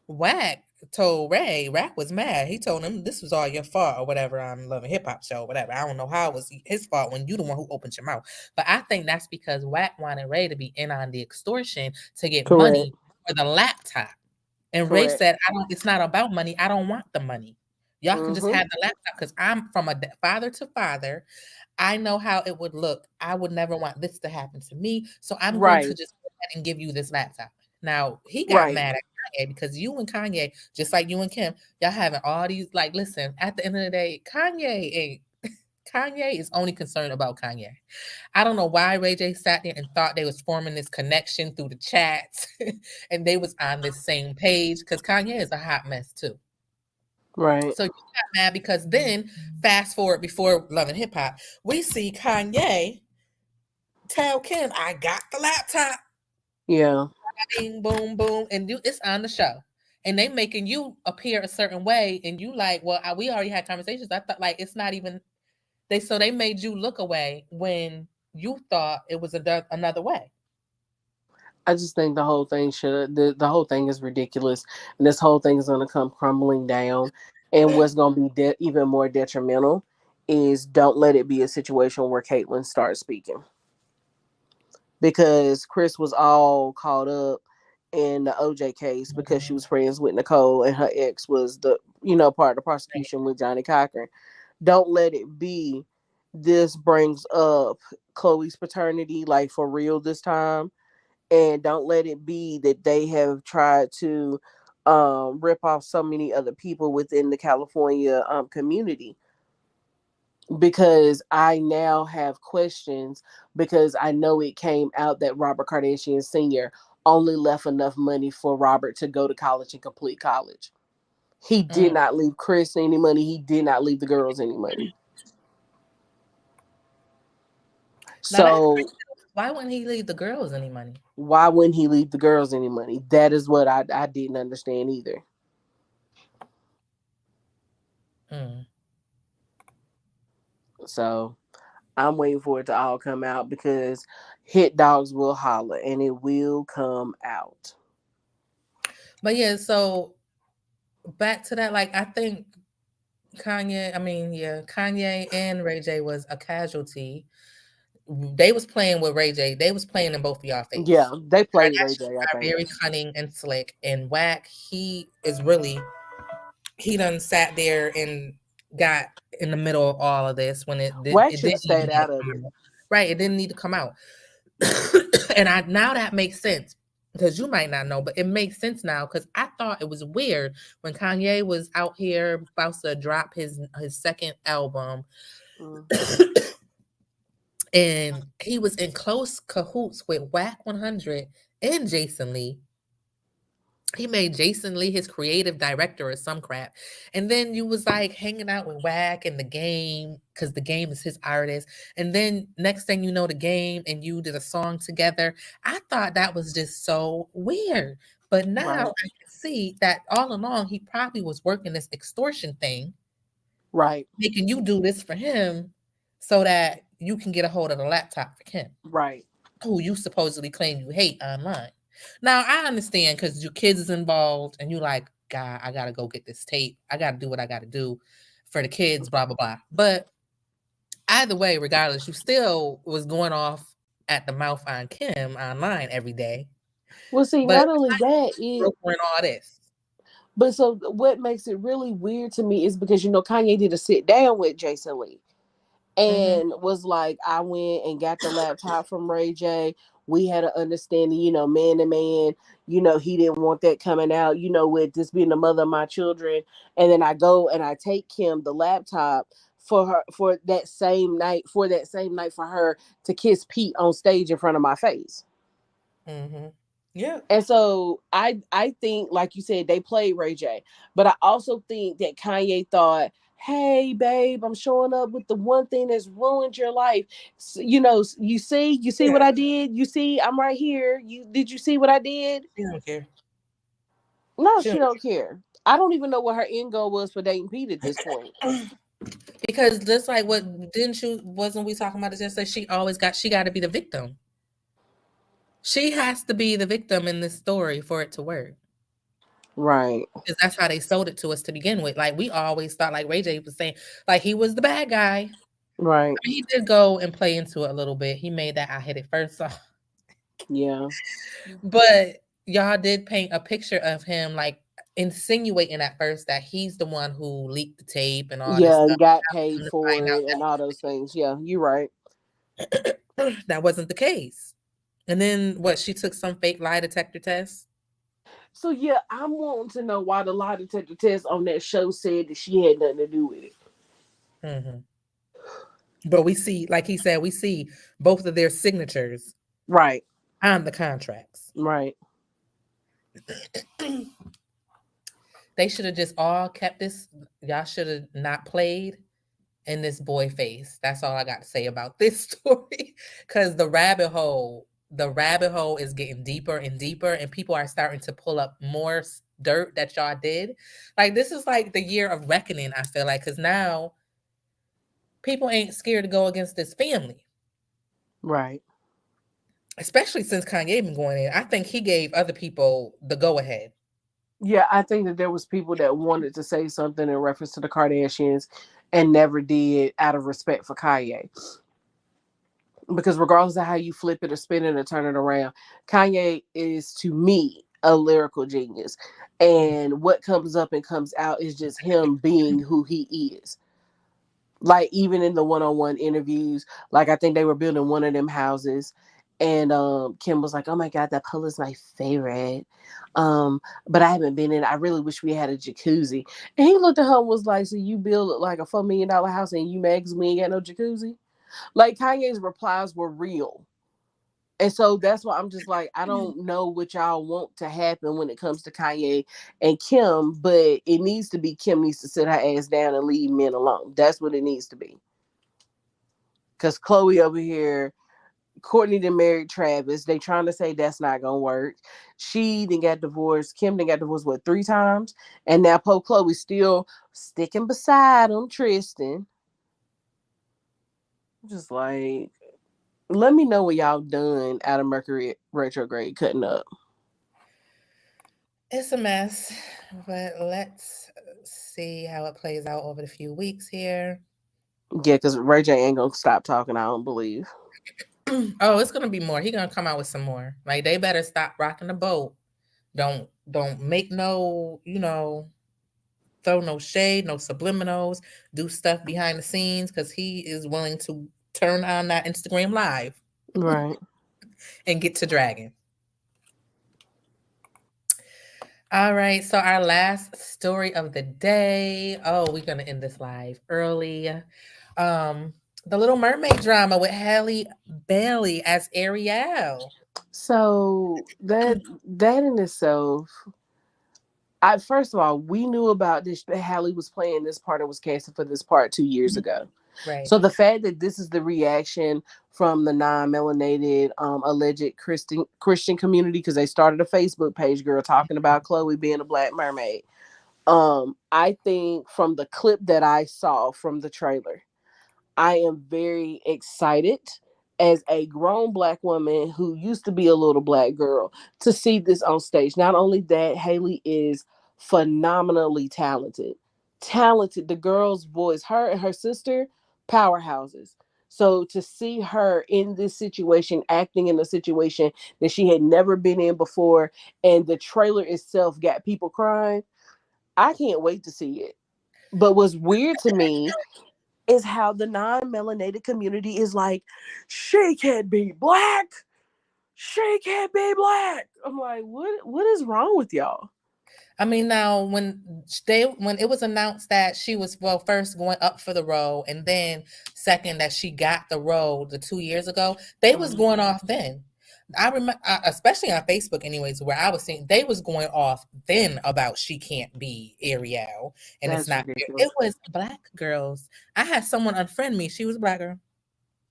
Wack told Ray. Wack was mad. He told him this was all your fault or whatever on Love and Hip Hop show, whatever. I don't know how it was his fault when you the one who opened your mouth. But I think that's because Wack wanted Ray to be in on the extortion to get money for the laptop. And Ray said, it's not about money. I don't want the money. Y'all can just have the laptop, because I'm from a father to father. I know how it would look. I would never want this to happen to me. So I'm going to just go ahead and give you this laptop. Now, he got mad at Kanye, because you and Kanye, just like you and Kim, y'all having all these, like, listen, at the end of the day, Kanye is only concerned about Kanye. I don't know why Ray J sat there and thought they was forming this connection through the chats and they was on this same page, because Kanye is a hot mess too. Right. So you got mad because then, fast forward before Love and Hip Hop, we see Kanye tell Kim, I got the laptop. Yeah. Bing, boom, boom. And it's on the show. And they making you appear a certain way. And you like, well, we already had conversations. I thought, like, it's not even, they made you look away when you thought it was another way. I just think the whole thing the whole thing is ridiculous, and this whole thing is going to come crumbling down. And what's going to be even more detrimental is, don't let it be a situation where Caitlyn starts speaking, because Chris was all caught up in the OJ case because she was friends with Nicole, and her ex was the part of the prosecution with Johnny Cochran. Don't let it be this brings up Khloe's paternity, like, for real this time. And don't let it be that they have tried to rip off so many other people within the California community, because I now have questions, because I know it came out that Robert Kardashian Sr. only left enough money for Robert to go to college and complete college. He did not leave Chris any money. He did not leave the girls any money. So why wouldn't he leave the girls any money? Why wouldn't he leave the girls any money? That is what I didn't understand either. So I'm waiting for it to all come out, because hit dogs will holler, and it will come out. But yeah, so back to that, like, I think Kanye and Ray J was a casualty. They was playing with Ray J. They was playing in both of y'all face. Yeah, they played Ray J. I think very cunning and slick. And Wack, he done sat there and got in the middle of all of this when it didn't stayed out of it. Right, it didn't need to come out. And now that makes sense, because you might not know, but it makes sense now, because I thought it was weird when Kanye was out here about to drop his second album. And he was in close cahoots with Wack 100 and Jason Lee. He made Jason Lee his creative director or some crap. And then you was like hanging out with Wack and The Game, because The Game is his artist. And then next thing you know, The Game and you did a song together. I thought that was just so weird. But now I can see that all along he probably was working this extortion thing. Right. Making you do this for him so that you can get a hold of the laptop for Kim. Right. Who you supposedly claim you hate online. Now, I understand, because your kids is involved and you like, God, I got to go get this tape. I got to do what I got to do for the kids, blah, blah, blah. But either way, regardless, you still was going off at the mouth on Kim online every day. Well, see, but not only that, all this. But so what makes it really weird to me is because, Kanye did a sit down with Jason Lee and was like, I went and got the laptop from Ray J. We had an understanding, man to man, he didn't want that coming out, with this being the mother of my children. And then I go and I take Kim the laptop for that same night for her to kiss Pete on stage in front of my face. Yeah. And so I think, like you said, they played Ray J. But I also think that Kanye thought, hey, babe, I'm showing up with the one thing that's ruined your life. So, you see what I did? You see, I'm right here. Did you see what I did? She don't care. No, she don't care. I don't even know what her end goal was for dating Pete at this point. Because just like wasn't we talking about it yesterday? She got to be the victim. She has to be the victim in this story for it to work. Right. Because that's how they sold it to us to begin with. Like, we always thought, like Ray J was saying, like he was the bad guy. Right. I mean, he did go and play into it a little bit. He made that I Hit It First song. Yeah. But y'all did paint a picture of him, like, insinuating at first that he's the one who leaked the tape and all this stuff. Yeah, got paid for it and all those things. Yeah, you're right. That wasn't the case. And then she took some fake lie detector test. So yeah, I'm wanting to know why the lie detector test on that show said that she had nothing to do with it. But we see, like he said, we see both of their signatures right on the contracts. Right. They should have just all kept this. Y'all should have not played in this boy face. That's all I got to say about this story. Because the rabbit hole is getting deeper and deeper, and people are starting to pull up more dirt that y'all did. Like, this is like the year of reckoning, I feel like, because now people ain't scared to go against this family. Right. Especially since Kanye been going in. I think he gave other people the go-ahead. Yeah, I think that there was people that wanted to say something in reference to the Kardashians and never did out of respect for Kanye. Because regardless of how you flip it or spin it or turn it around, Kanye is, to me, a lyrical genius. And what comes up and comes out is just him being who he is. Like, even in the one-on-one interviews, like, I think they were building one of them houses, And Kim was like, "Oh my god, that pool is my favorite. But I haven't been in. I really wish we had a jacuzzi." And he looked at her and was like, "So you build like a $4 million house and you mad 'cause we ain't got no jacuzzi?" Like Kanye's replies were real. And so that's why I'm just like, I don't know what y'all want to happen when it comes to Kanye and Kim, but it needs to be Kim needs to sit her ass down and leave men alone. That's what it needs to be. Because Chloe over here, Courtney then married Travis. They trying to say that's not gonna work. She then got divorced. Kim then got divorced, what, 3 times? And now Poe Chloe still sticking beside him, Tristan. Just like, let me know when y'all done out of Mercury retrograde cutting up. It's a mess, but let's see how it plays out over the few weeks here. Yeah, because Ray J ain't gonna stop talking, I don't believe. Oh, it's gonna be more. He gonna come out with some more. Like they better stop rocking the boat. Don't make no, throw no shade, no subliminals, do stuff behind the scenes because he is willing to turn on that Instagram live Right. and get to dragging. All right, so our last story of the day. Oh, we're gonna end this live early. The Little Mermaid drama with Halle Bailey as Ariel. So that in itself, first of all, we knew about this. Halle was playing this part and was casted for this part 2 years ago. Right. So the fact that this is the reaction from the non-melanated alleged Christian community, because they started a Facebook page, girl, talking about Chloe being a black mermaid. I think from the clip that I saw from the trailer, I am very excited as a grown black woman who used to be a little black girl to see this on stage. Not only that, Halle is phenomenally talented. The girl's voice, her and her sister, powerhouses. So to see her in this situation, acting in a situation that she had never been in before, and the trailer itself got people crying, I can't wait to see it. But what's weird to me is how the non-melanated community is like, she can't be black. She can't be black. I'm like, what is wrong with y'all? I mean, now when it was announced that she was first going up for the role, and then second that she got the role the 2 years ago, they was going off then. I remember, especially on Facebook, anyways, where I was seeing they was going off then about she can't be Ariel, and That's it's not. ridiculous. It was black girls. I had someone unfriend me. She was a black girl.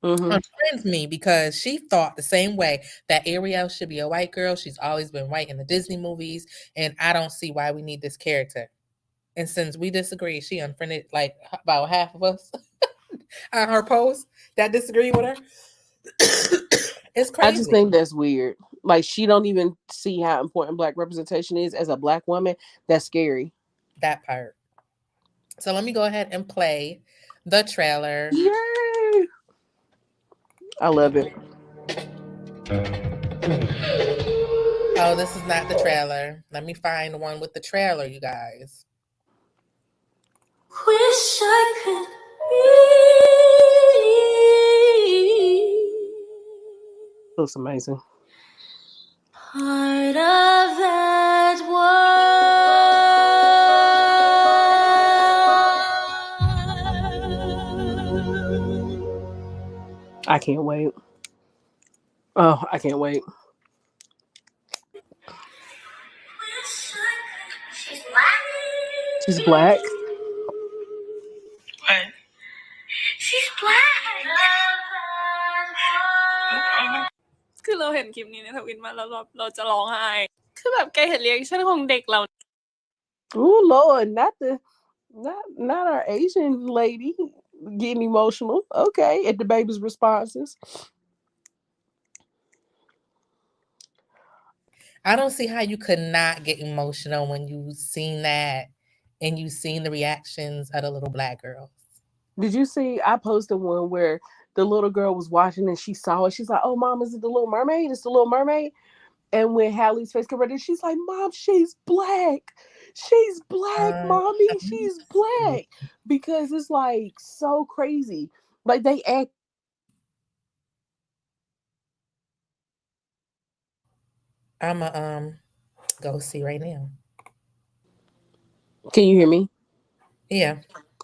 Mm-hmm. Unfriends me because she thought the same way that Ariel should be a white girl. She's always been white in the Disney movies, and I don't see why we need this character. And since we disagree, she unfriended like about half of us on her post that disagree with her. It's crazy. I just think that's weird. Like, she don't even see how important black representation is as a black woman. That's scary. That part. So let me go ahead and play the trailer. Yay! I love it. Oh, this is not the trailer. Let me find one with the trailer, you guys. Wish I could be Looks amazing. part of that world. I can't wait. Oh, I can't wait. She's black. She's black. What? She's black. คือเราเห็นคลิปนี้ในทวิตมาแล้วเราจะร้องไห้คือแบบแกเห็นเรีแอคชั่นของเด็กเรา Oh Lord, not our Asian lady getting emotional. Okay, at the baby's responses. I don't see how you could not get emotional when you seen that and you seen the reactions of the little black girls. Did you see? I posted one where the little girl was watching and she saw it. She's like, "Oh, Mom, is it the Little Mermaid? It's the Little Mermaid." And when Halle's face converted, she's like, "Mom, she's black. She's black, Mommy. She's black." Because it's like so crazy. Like they act. I'ma go see right now. Can you hear me? Yeah.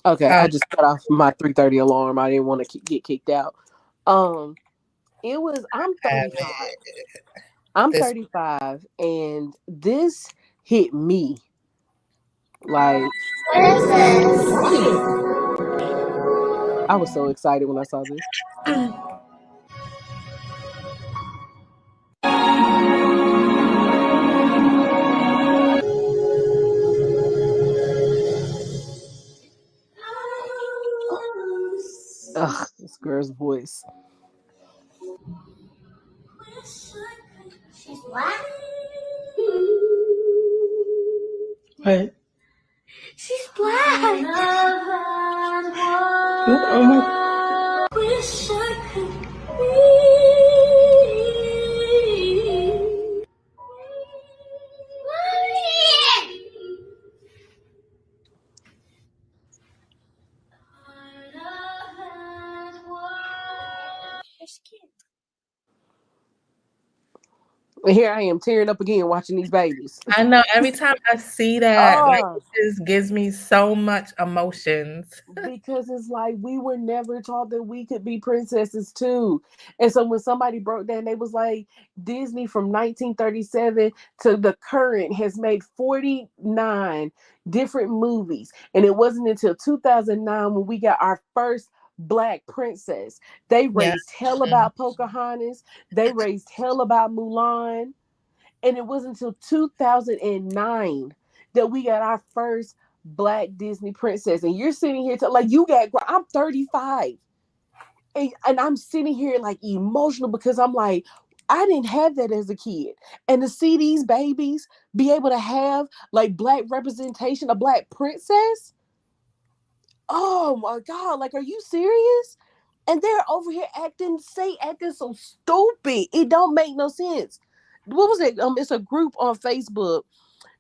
Okay, Um, I just cut off my 3:30 alarm. I didn't want to get kicked out. Um, it was. I'm I 35. haven't- I'm this 35, and this hit me like I was so excited when I saw this. Ugh, this girl's voice. She's black. What? She's black. Oh my. Wish I could be. And here I am tearing up again watching these babies. I know every time I see that, like Oh, it just gives me so much emotions. because it's like we were never taught that we could be princesses too. And so when somebody broke down, they was like, Disney from 1937 to the current has made 49 different movies. And it wasn't until 2009 when we got our first Black princess. They Yeah. raised hell about Pocahontas. They raised hell about Mulan. And it wasn't until 2009 that we got our first Black Disney princess. And you're sitting here like you got. I'm 35, and I'm sitting here like emotional because I'm like, I didn't have that as a kid, and to see these babies be able to have like Black representation, a Black princess. Oh my God! Like, are you serious? And they're over here acting so stupid. It don't make no sense. What was it? It's a group on Facebook,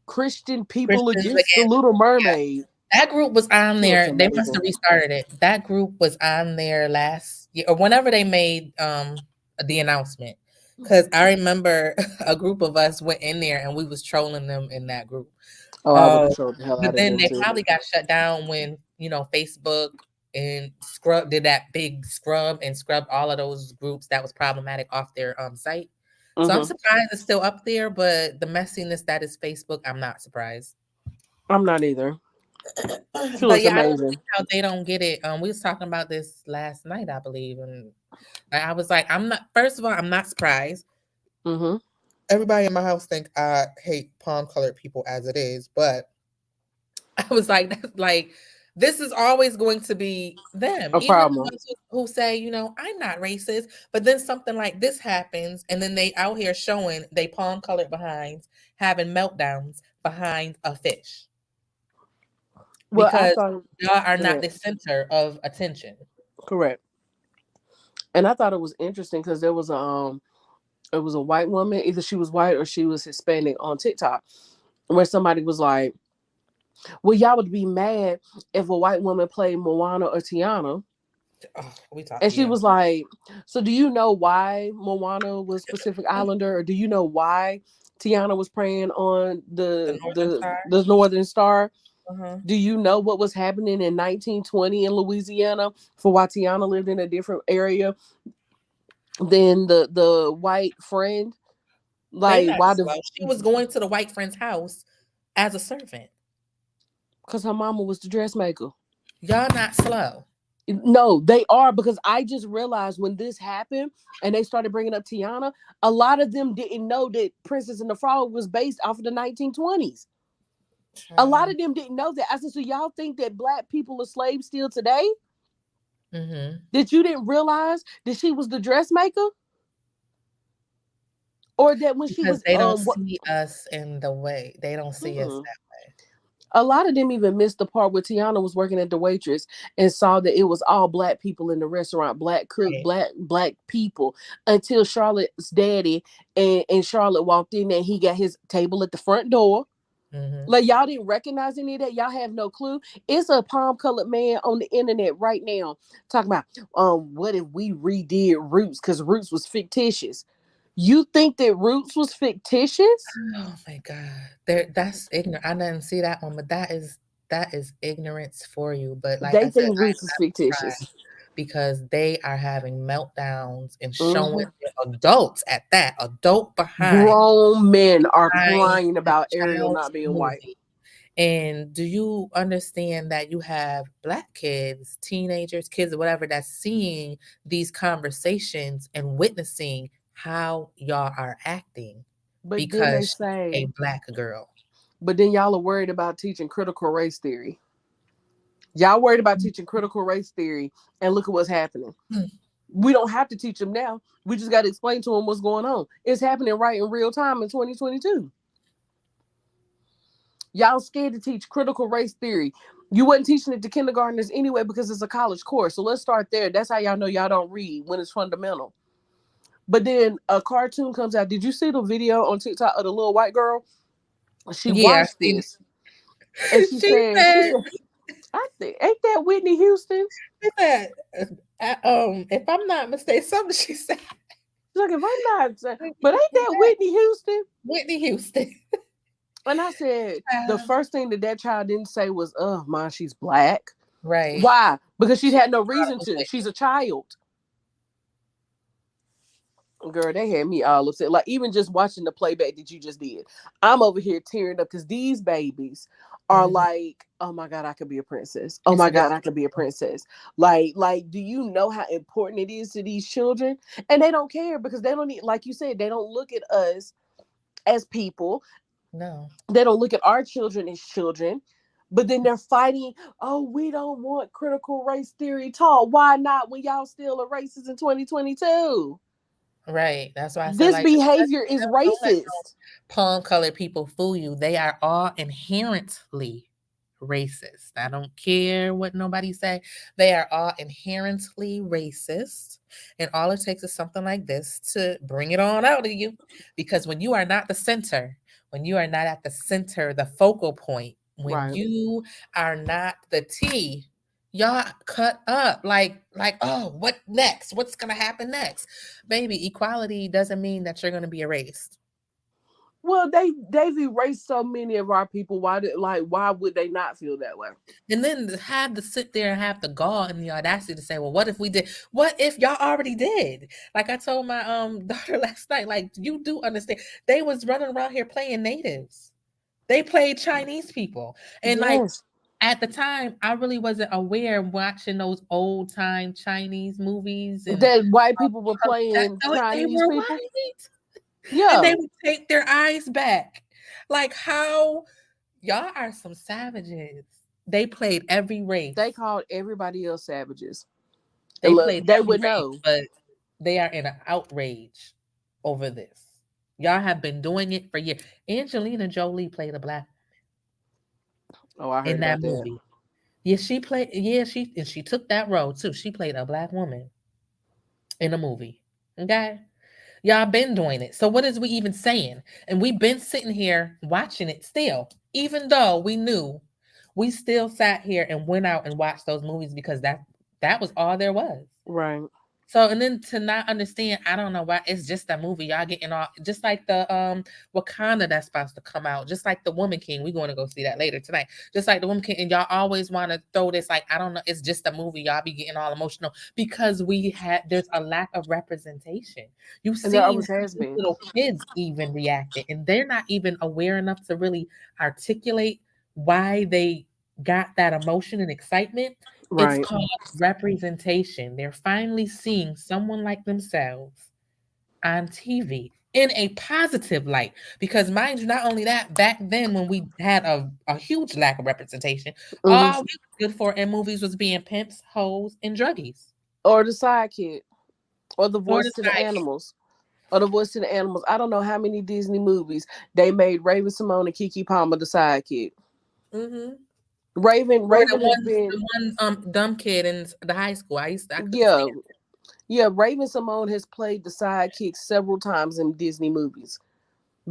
Christian People Christians Against the again. Little Mermaid. That group was on It looks there. They must amazing. have restarted it. That group was on there last year or whenever they made the announcement. Because I remember a group of us went in there and we was trolling them in that group. Oh, I would have trolled the hell But out of then them they too. probably got shut down when, Facebook and Scrub did that big scrub and scrubbed all of those groups that was problematic off their site. So I'm Mhm. surprised it's still up there, but the messiness that is Facebook, I'm not surprised. I'm not either. She But looks yeah, I don't amazing. see how they don't get it. We was talking about this last night, I believe, and I was like, I'm not. First of all, I'm not surprised. Mm-hmm. Everybody in my house think I hate palm colored people as it is, but I was like, that's like, this is always going to be them. A Even the problem. ones who say, I'm not racist, but then something like this happens, and then they out here showing they palm colored behinds having meltdowns behind a fish Well, I because thought y'all are not correct. the center of attention. Correct. And I thought it was interesting because there was it was a white woman, either she was white or she was Hispanic on TikTok, where somebody was like, well, y'all would be mad if a white woman played Moana or Tiana. Oh, we talk, And she yeah. was like, so do you know why Moana was Pacific Islander? Or do you know why Tiana was preying on The Northern Star. the Northern Star? Uh-huh. Do you know what was happening in 1920 in Louisiana for why Tiana lived in a different area than the white friend? They Like, not why slow. She was going to the white friend's house as a servant. because her mama was the dressmaker. Y'all not slow. No, they are, because I just realized when this happened and they started bringing up Tiana, a lot of them didn't know that Princess and the Frog was based off of the 1920s. A lot of them didn't know that. I said, so y'all think that Black people are slaves still today? Mm-hmm. That you didn't realize that she was the dressmaker? Or that when she Because was they don't see us in the way. They don't see us that way. a lot of them even missed the part where Tiana was working at the waitress and saw that it was all Black people in the restaurant, Black cook, Right. black people, until Charlotte's daddy and Charlotte walked in and he got his table at the front door. Mm-hmm. Like, y'all didn't recognize any of that. Y'all have no clue. It's a palm colored man on the internet right now talking about what if we redid Roots because Roots was fictitious. You think that Roots was fictitious? Oh my God. That's ignorant. I didn't see that one, but that is ignorance for you. But like They I said, think Roots is fictitious. because they are having meltdowns and showing Mhm. their adults at that, adult behind Grown men are behind crying a about Ariel child's not being white. movie. And do you understand that you have Black kids, teenagers, kids, or whatever, that's seeing these conversations and witnessing how y'all are acting But then they because she's say, a Black girl? but then y'all are worried about teaching critical race theory. Y'all worried about teaching critical race theory, and look at what's happening. Mm. We don't have to teach them now. We just got to explain to them what's going on. It's happening right in real time in 2022. Y'all scared to teach critical race theory. You wasn't teaching it to kindergartners anyway because it's a college course. So let's start there. That's how y'all know y'all don't read when it's fundamental. But then a cartoon comes out. Did you see the video on TikTok of the little white girl? She Yeah, I watched seen this and she she said, said, I think, ain't that Whitney Houston? she said, if I'm not mistaken, something she said, She's like, if I'm not, but ain't that Whitney Houston? Whitney Houston. And I said, the first thing that child didn't say was, oh, Mom, she's Black. Right. Why? Because she had no reason to. She's a child. Girl, they had me all upset. Like, even just watching the playback that you just did, I'm over here tearing up because these babies are like, oh my God, I could be a princess. Oh my God, I could be a princess. Like, do you know how important it is to these children? And they don't care because they don't need, like you said, they don't look at us as people. No. They don't look at our children as children. But then they're fighting, oh, we don't want critical race theory taught. Why not when y'all still are racist in 2022? Right. That's why I said, This like, behavior is don't let racist. palm colored people fool you. They are all inherently racist. I don't care what nobody say. They are all inherently racist. And all it takes is something like this to bring it on out of you. Because when you are not the center, when you are not at the center, the focal point, when Right. you are not the T, y'all cut up like, oh, what next? What's gonna happen next? Baby, equality doesn't mean that you're gonna be erased. Well, they've erased so many of our people. Why would they not feel that way? And then to have to sit there and have the gall and the audacity to say, well, what if we did? What if y'all already did? Like I told my daughter last night, like, you do understand they was running around here playing natives. They played Chinese people. And like Yes. at the time, I really wasn't aware watching those old time Chinese movies and That white people were that playing they Chinese were people. white. Yeah. And they would take their eyes back. Like, how y'all are some savages. They played every race. They called everybody else savages. They And look, played they every would race, know. but they are in an outrage over this. Y'all have been doing it for years. Angelina Jolie played a Black Oh, I heard in that about that. movie. Yeah, she played. Yeah, she took that role too. She played a Black woman in a movie. Okay, y'all been doing it. So what is we even saying? And we've been sitting here watching it still, even though we knew. We still sat here and went out and watched those movies because that was all there was. Right. So, and then to not understand, I don't know why, it's just a movie. Y'all getting all, just like the Wakanda that's supposed to come out, just like the Woman King. We're going to go see that later tonight. Just like the Woman King, and y'all always want to throw this like, I don't know, it's just a movie. Y'all be getting all emotional because there's a lack of representation. You And see there always has been. little kids even reacting, and they're not even aware enough to really articulate why they got that emotion and excitement. Right. It's called representation. They're finally seeing someone like themselves on TV in a positive light. Because mind you, not only that, back then when we had a huge lack of representation, all we was good for in movies was being pimps, hoes, and druggies. Or the sidekick. Or the voice to the sidekick. animals. Or the voice to the animals. I don't know how many Disney movies they made Raven Simone and Keke Palmer the sidekick. Mm-hmm. Raven has been the one dumb kid in the high school. I couldn't stand it. Yeah, Raven Simone has played the sidekick several times in Disney movies.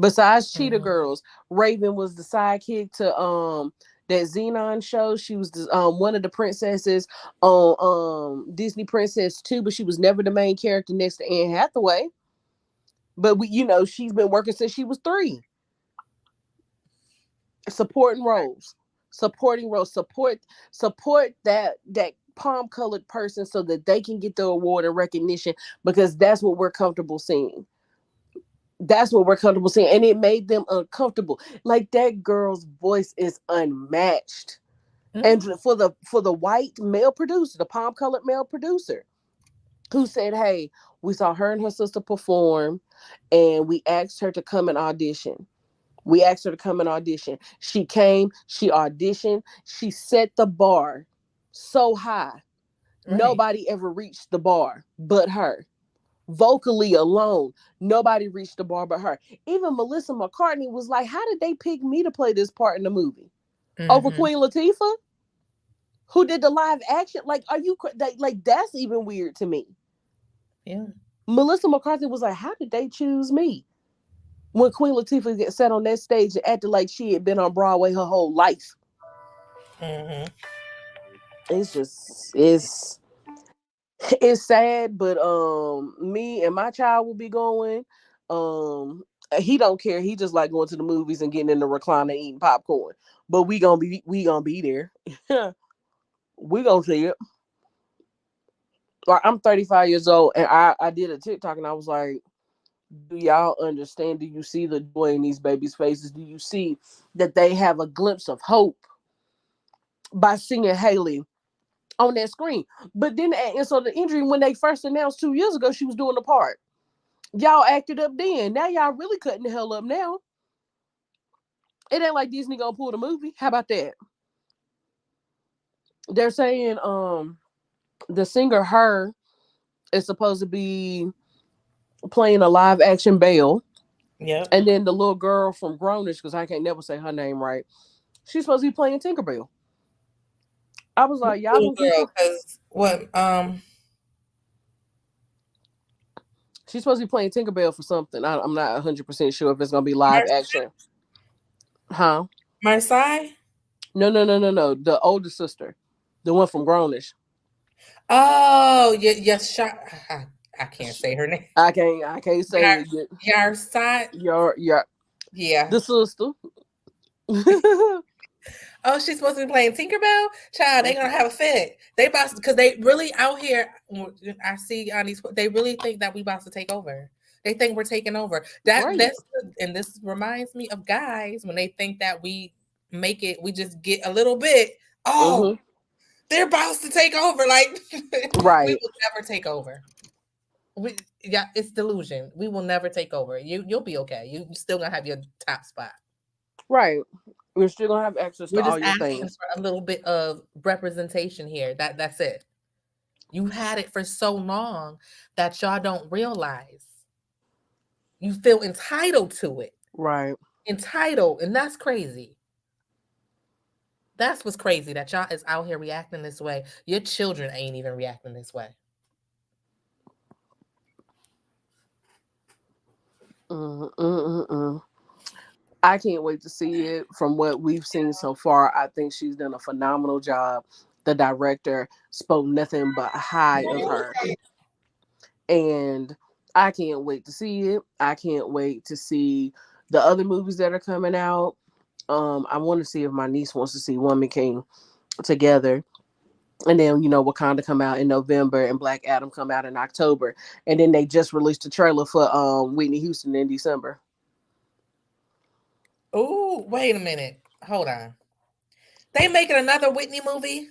Besides Cheetah Girls, Raven was the sidekick to that Xenon show. She was one of the princesses on Disney Princess 2, but she was never the main character next to Anne Hathaway. But she's been working since she was 3. Supporting roles, support that palm colored person so that they can get the award and recognition, because that's what we're comfortable seeing. And it made them uncomfortable. Like, that girl's voice is unmatched. And for the white male producer, the palm colored male producer, who said, hey, we saw her and her sister perform, and we asked her to come and audition. She came, she auditioned, she set the bar so high. Right. Nobody ever reached the bar but her. Vocally alone, nobody reached the bar but her. Even Melissa McCartney was like, how did they pick me to play this part in the movie? Over Queen Latifah, who did the live action? Like, are you like, that's even weird to me. Yeah. Melissa McCarthy was like, how did they choose me? When Queen Latifah sat on that stage and acted like she had been on Broadway her whole life. It's just, it's sad, but me and my child will be going. He don't care. He just like going to the movies and getting in the recliner eating popcorn. But we gonna be there. We gonna see it. I'm 35 years old, and I did a TikTok, and I was like, do y'all understand? Do you see the joy in these babies' faces? Do you see that they have a glimpse of hope by seeing Haley on that screen? But then, and so the injury, when they first announced 2 years ago she was doing the part, y'all acted up then. Now y'all really cutting the hell up now. It ain't like Disney gonna pull the movie. How about that? They're saying the singer Her is supposed to be playing a live action Belle. Yeah. And then the little girl from Grownish, because I can't never say her name right, she's supposed to be playing Tinkerbell. I was like, y'all gonna keep because what she's supposed to be playing Tinkerbell for something. I'm not 100% sure if it's gonna be live action. Huh? Marseille? No. The older sister, the one from Grownish. Oh, yes. I can't say her name. I can't say it. Your side. Yeah. The sister. Oh, she's supposed to be playing Tinkerbell? Child, they're gonna have a fit. They about, because they really out here. I see on these. They really think that we about to take over. They think we're taking over. And this reminds me of guys when they think that we make it. We just get a little bit. Oh, they're about to take over. Like, right? We will never take over. It's delusion. We will never take over. You'll be okay. You still gonna have your top spot. Right. We're still gonna have access to all your things. We're just asking for a little bit of representation here. That's it. You had it for so long that y'all don't realize. You feel entitled to it. Right. Entitled, and that's crazy. That's what's crazy, that y'all is out here reacting this way. Your children ain't even reacting this way. I can't wait to see it. From what we've seen so far, I think she's done a phenomenal job. The director spoke nothing but high of her. And I can't wait to see it. I can't wait to see the other movies that are coming out. I want to see if my niece wants to see Woman King together. And then, Wakanda come out in November and Black Adam come out in October. And then they just released a trailer for Whitney Houston in December. Oh, wait a minute. Hold on. They making another Whitney movie?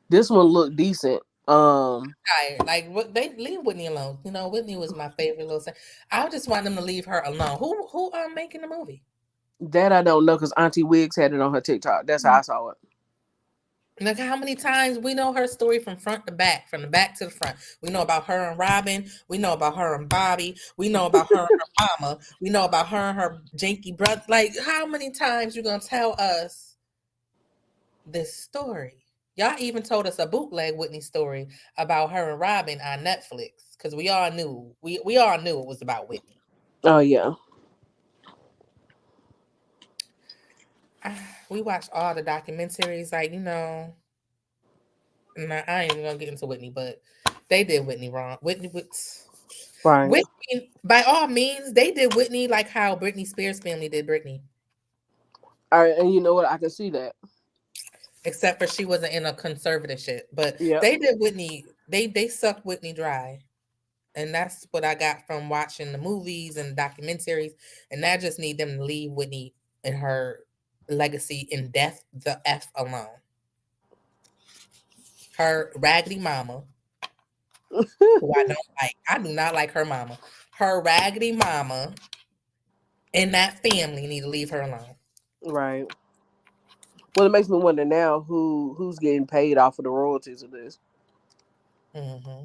This one looked decent. Like, what, they leave Whitney alone. Whitney was my favorite little thing. I just want them to leave her alone. Who are making the movie? That I don't know, because Auntie Wiggs had it on her TikTok. That's how I saw it. Look how many times we know her story from front to back, from the back to the front. We know about her and Robin. We know about her and Bobby. We know about her and her mama. We know about her and her janky brother. Like, how many times you gonna tell us this story? Y'all even told us a bootleg Whitney story about her and Robin on Netflix, because we all knew it was about Whitney. Oh yeah. We watched all the documentaries, like, I ain't even gonna get into Whitney, but they did Whitney wrong. Whitney, Right. Whitney, by all means, they did Whitney like how Britney Spears' family did Britney. All right, and you know what? I can see that. Except for she wasn't in a conservatorship. But Yep. they did Whitney, they sucked Whitney dry. And that's what I got from watching the movies and documentaries. And I just need them to leave Whitney and her legacy in death the F alone. Her raggedy mama, who I don't like. I do not like her mama. Her raggedy mama and that family need to leave her alone. Right. Well, it makes me wonder now who's getting paid off of the royalties of this. Mm-hmm.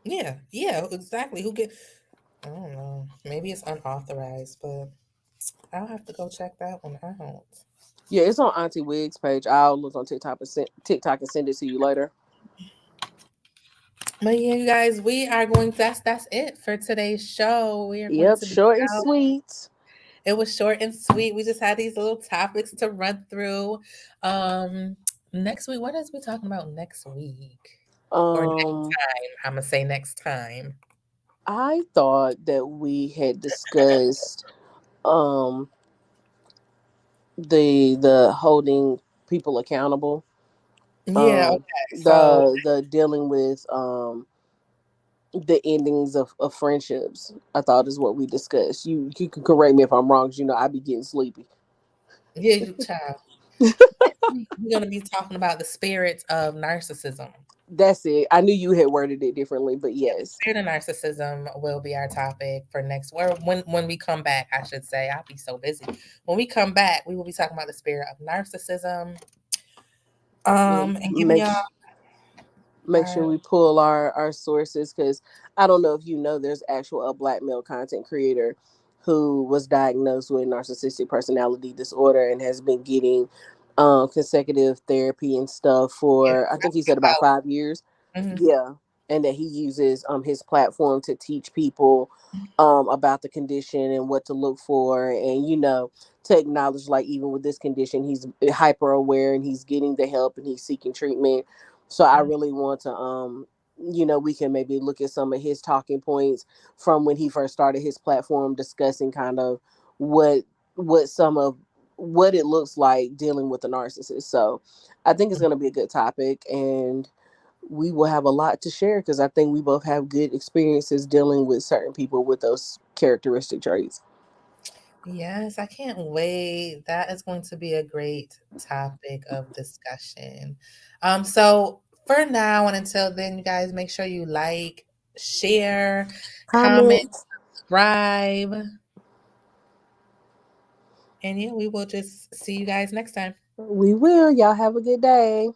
Yeah, exactly. Who get? I don't know. Maybe it's unauthorized, but I'll have to go check that one out. Yeah, it's on Auntie Wig's page. I'll look on TikTok and send it to you later. But yeah, you guys, we are going. That's it for today's show. We are going Yep, to be short and out. sweet. It was short and sweet. We just had these little topics to run through. Next week, what is we talking about next week? Or next time? I'm gonna say next time. I thought that we had discussed the holding people accountable. Yeah. Okay. So The dealing with the endings of friendships, I thought is what we discussed. You can correct me if I'm wrong, because you know I be getting sleepy. yeah, you child. We're gonna be talking about the spirits of narcissism. That's it. I knew you had worded it differently, but yes. Spirit of narcissism will be our topic for next. Or when we come back, I should say. I'll be so busy. When we come back, we will be talking about the spirit of narcissism. And giving y'all. Make sure we pull our sources, because I don't know if you know, there's actual a Black male content creator who was diagnosed with narcissistic personality disorder and has been getting consecutive therapy and stuff for I think he said about 5 years. Mm-hmm. Yeah. And that he uses his platform to teach people about the condition and what to look for, and you know, to acknowledge, like, even with this condition, he's hyper aware and he's getting the help and he's seeking treatment. So I really want to you know, we can maybe look at some of his talking points from when he first started his platform, discussing kind of what some of what it looks like dealing with a narcissist. So I think it's going to be a good topic, and we will have a lot to share, because I think we both have good experiences dealing with certain people with those characteristic traits. Yes, I can't wait. That is going to be a great topic of discussion. So for now and until then, you guys, make sure you like, share, comment, subscribe. And yeah, we will just see you guys next time. We will. Y'all have a good day.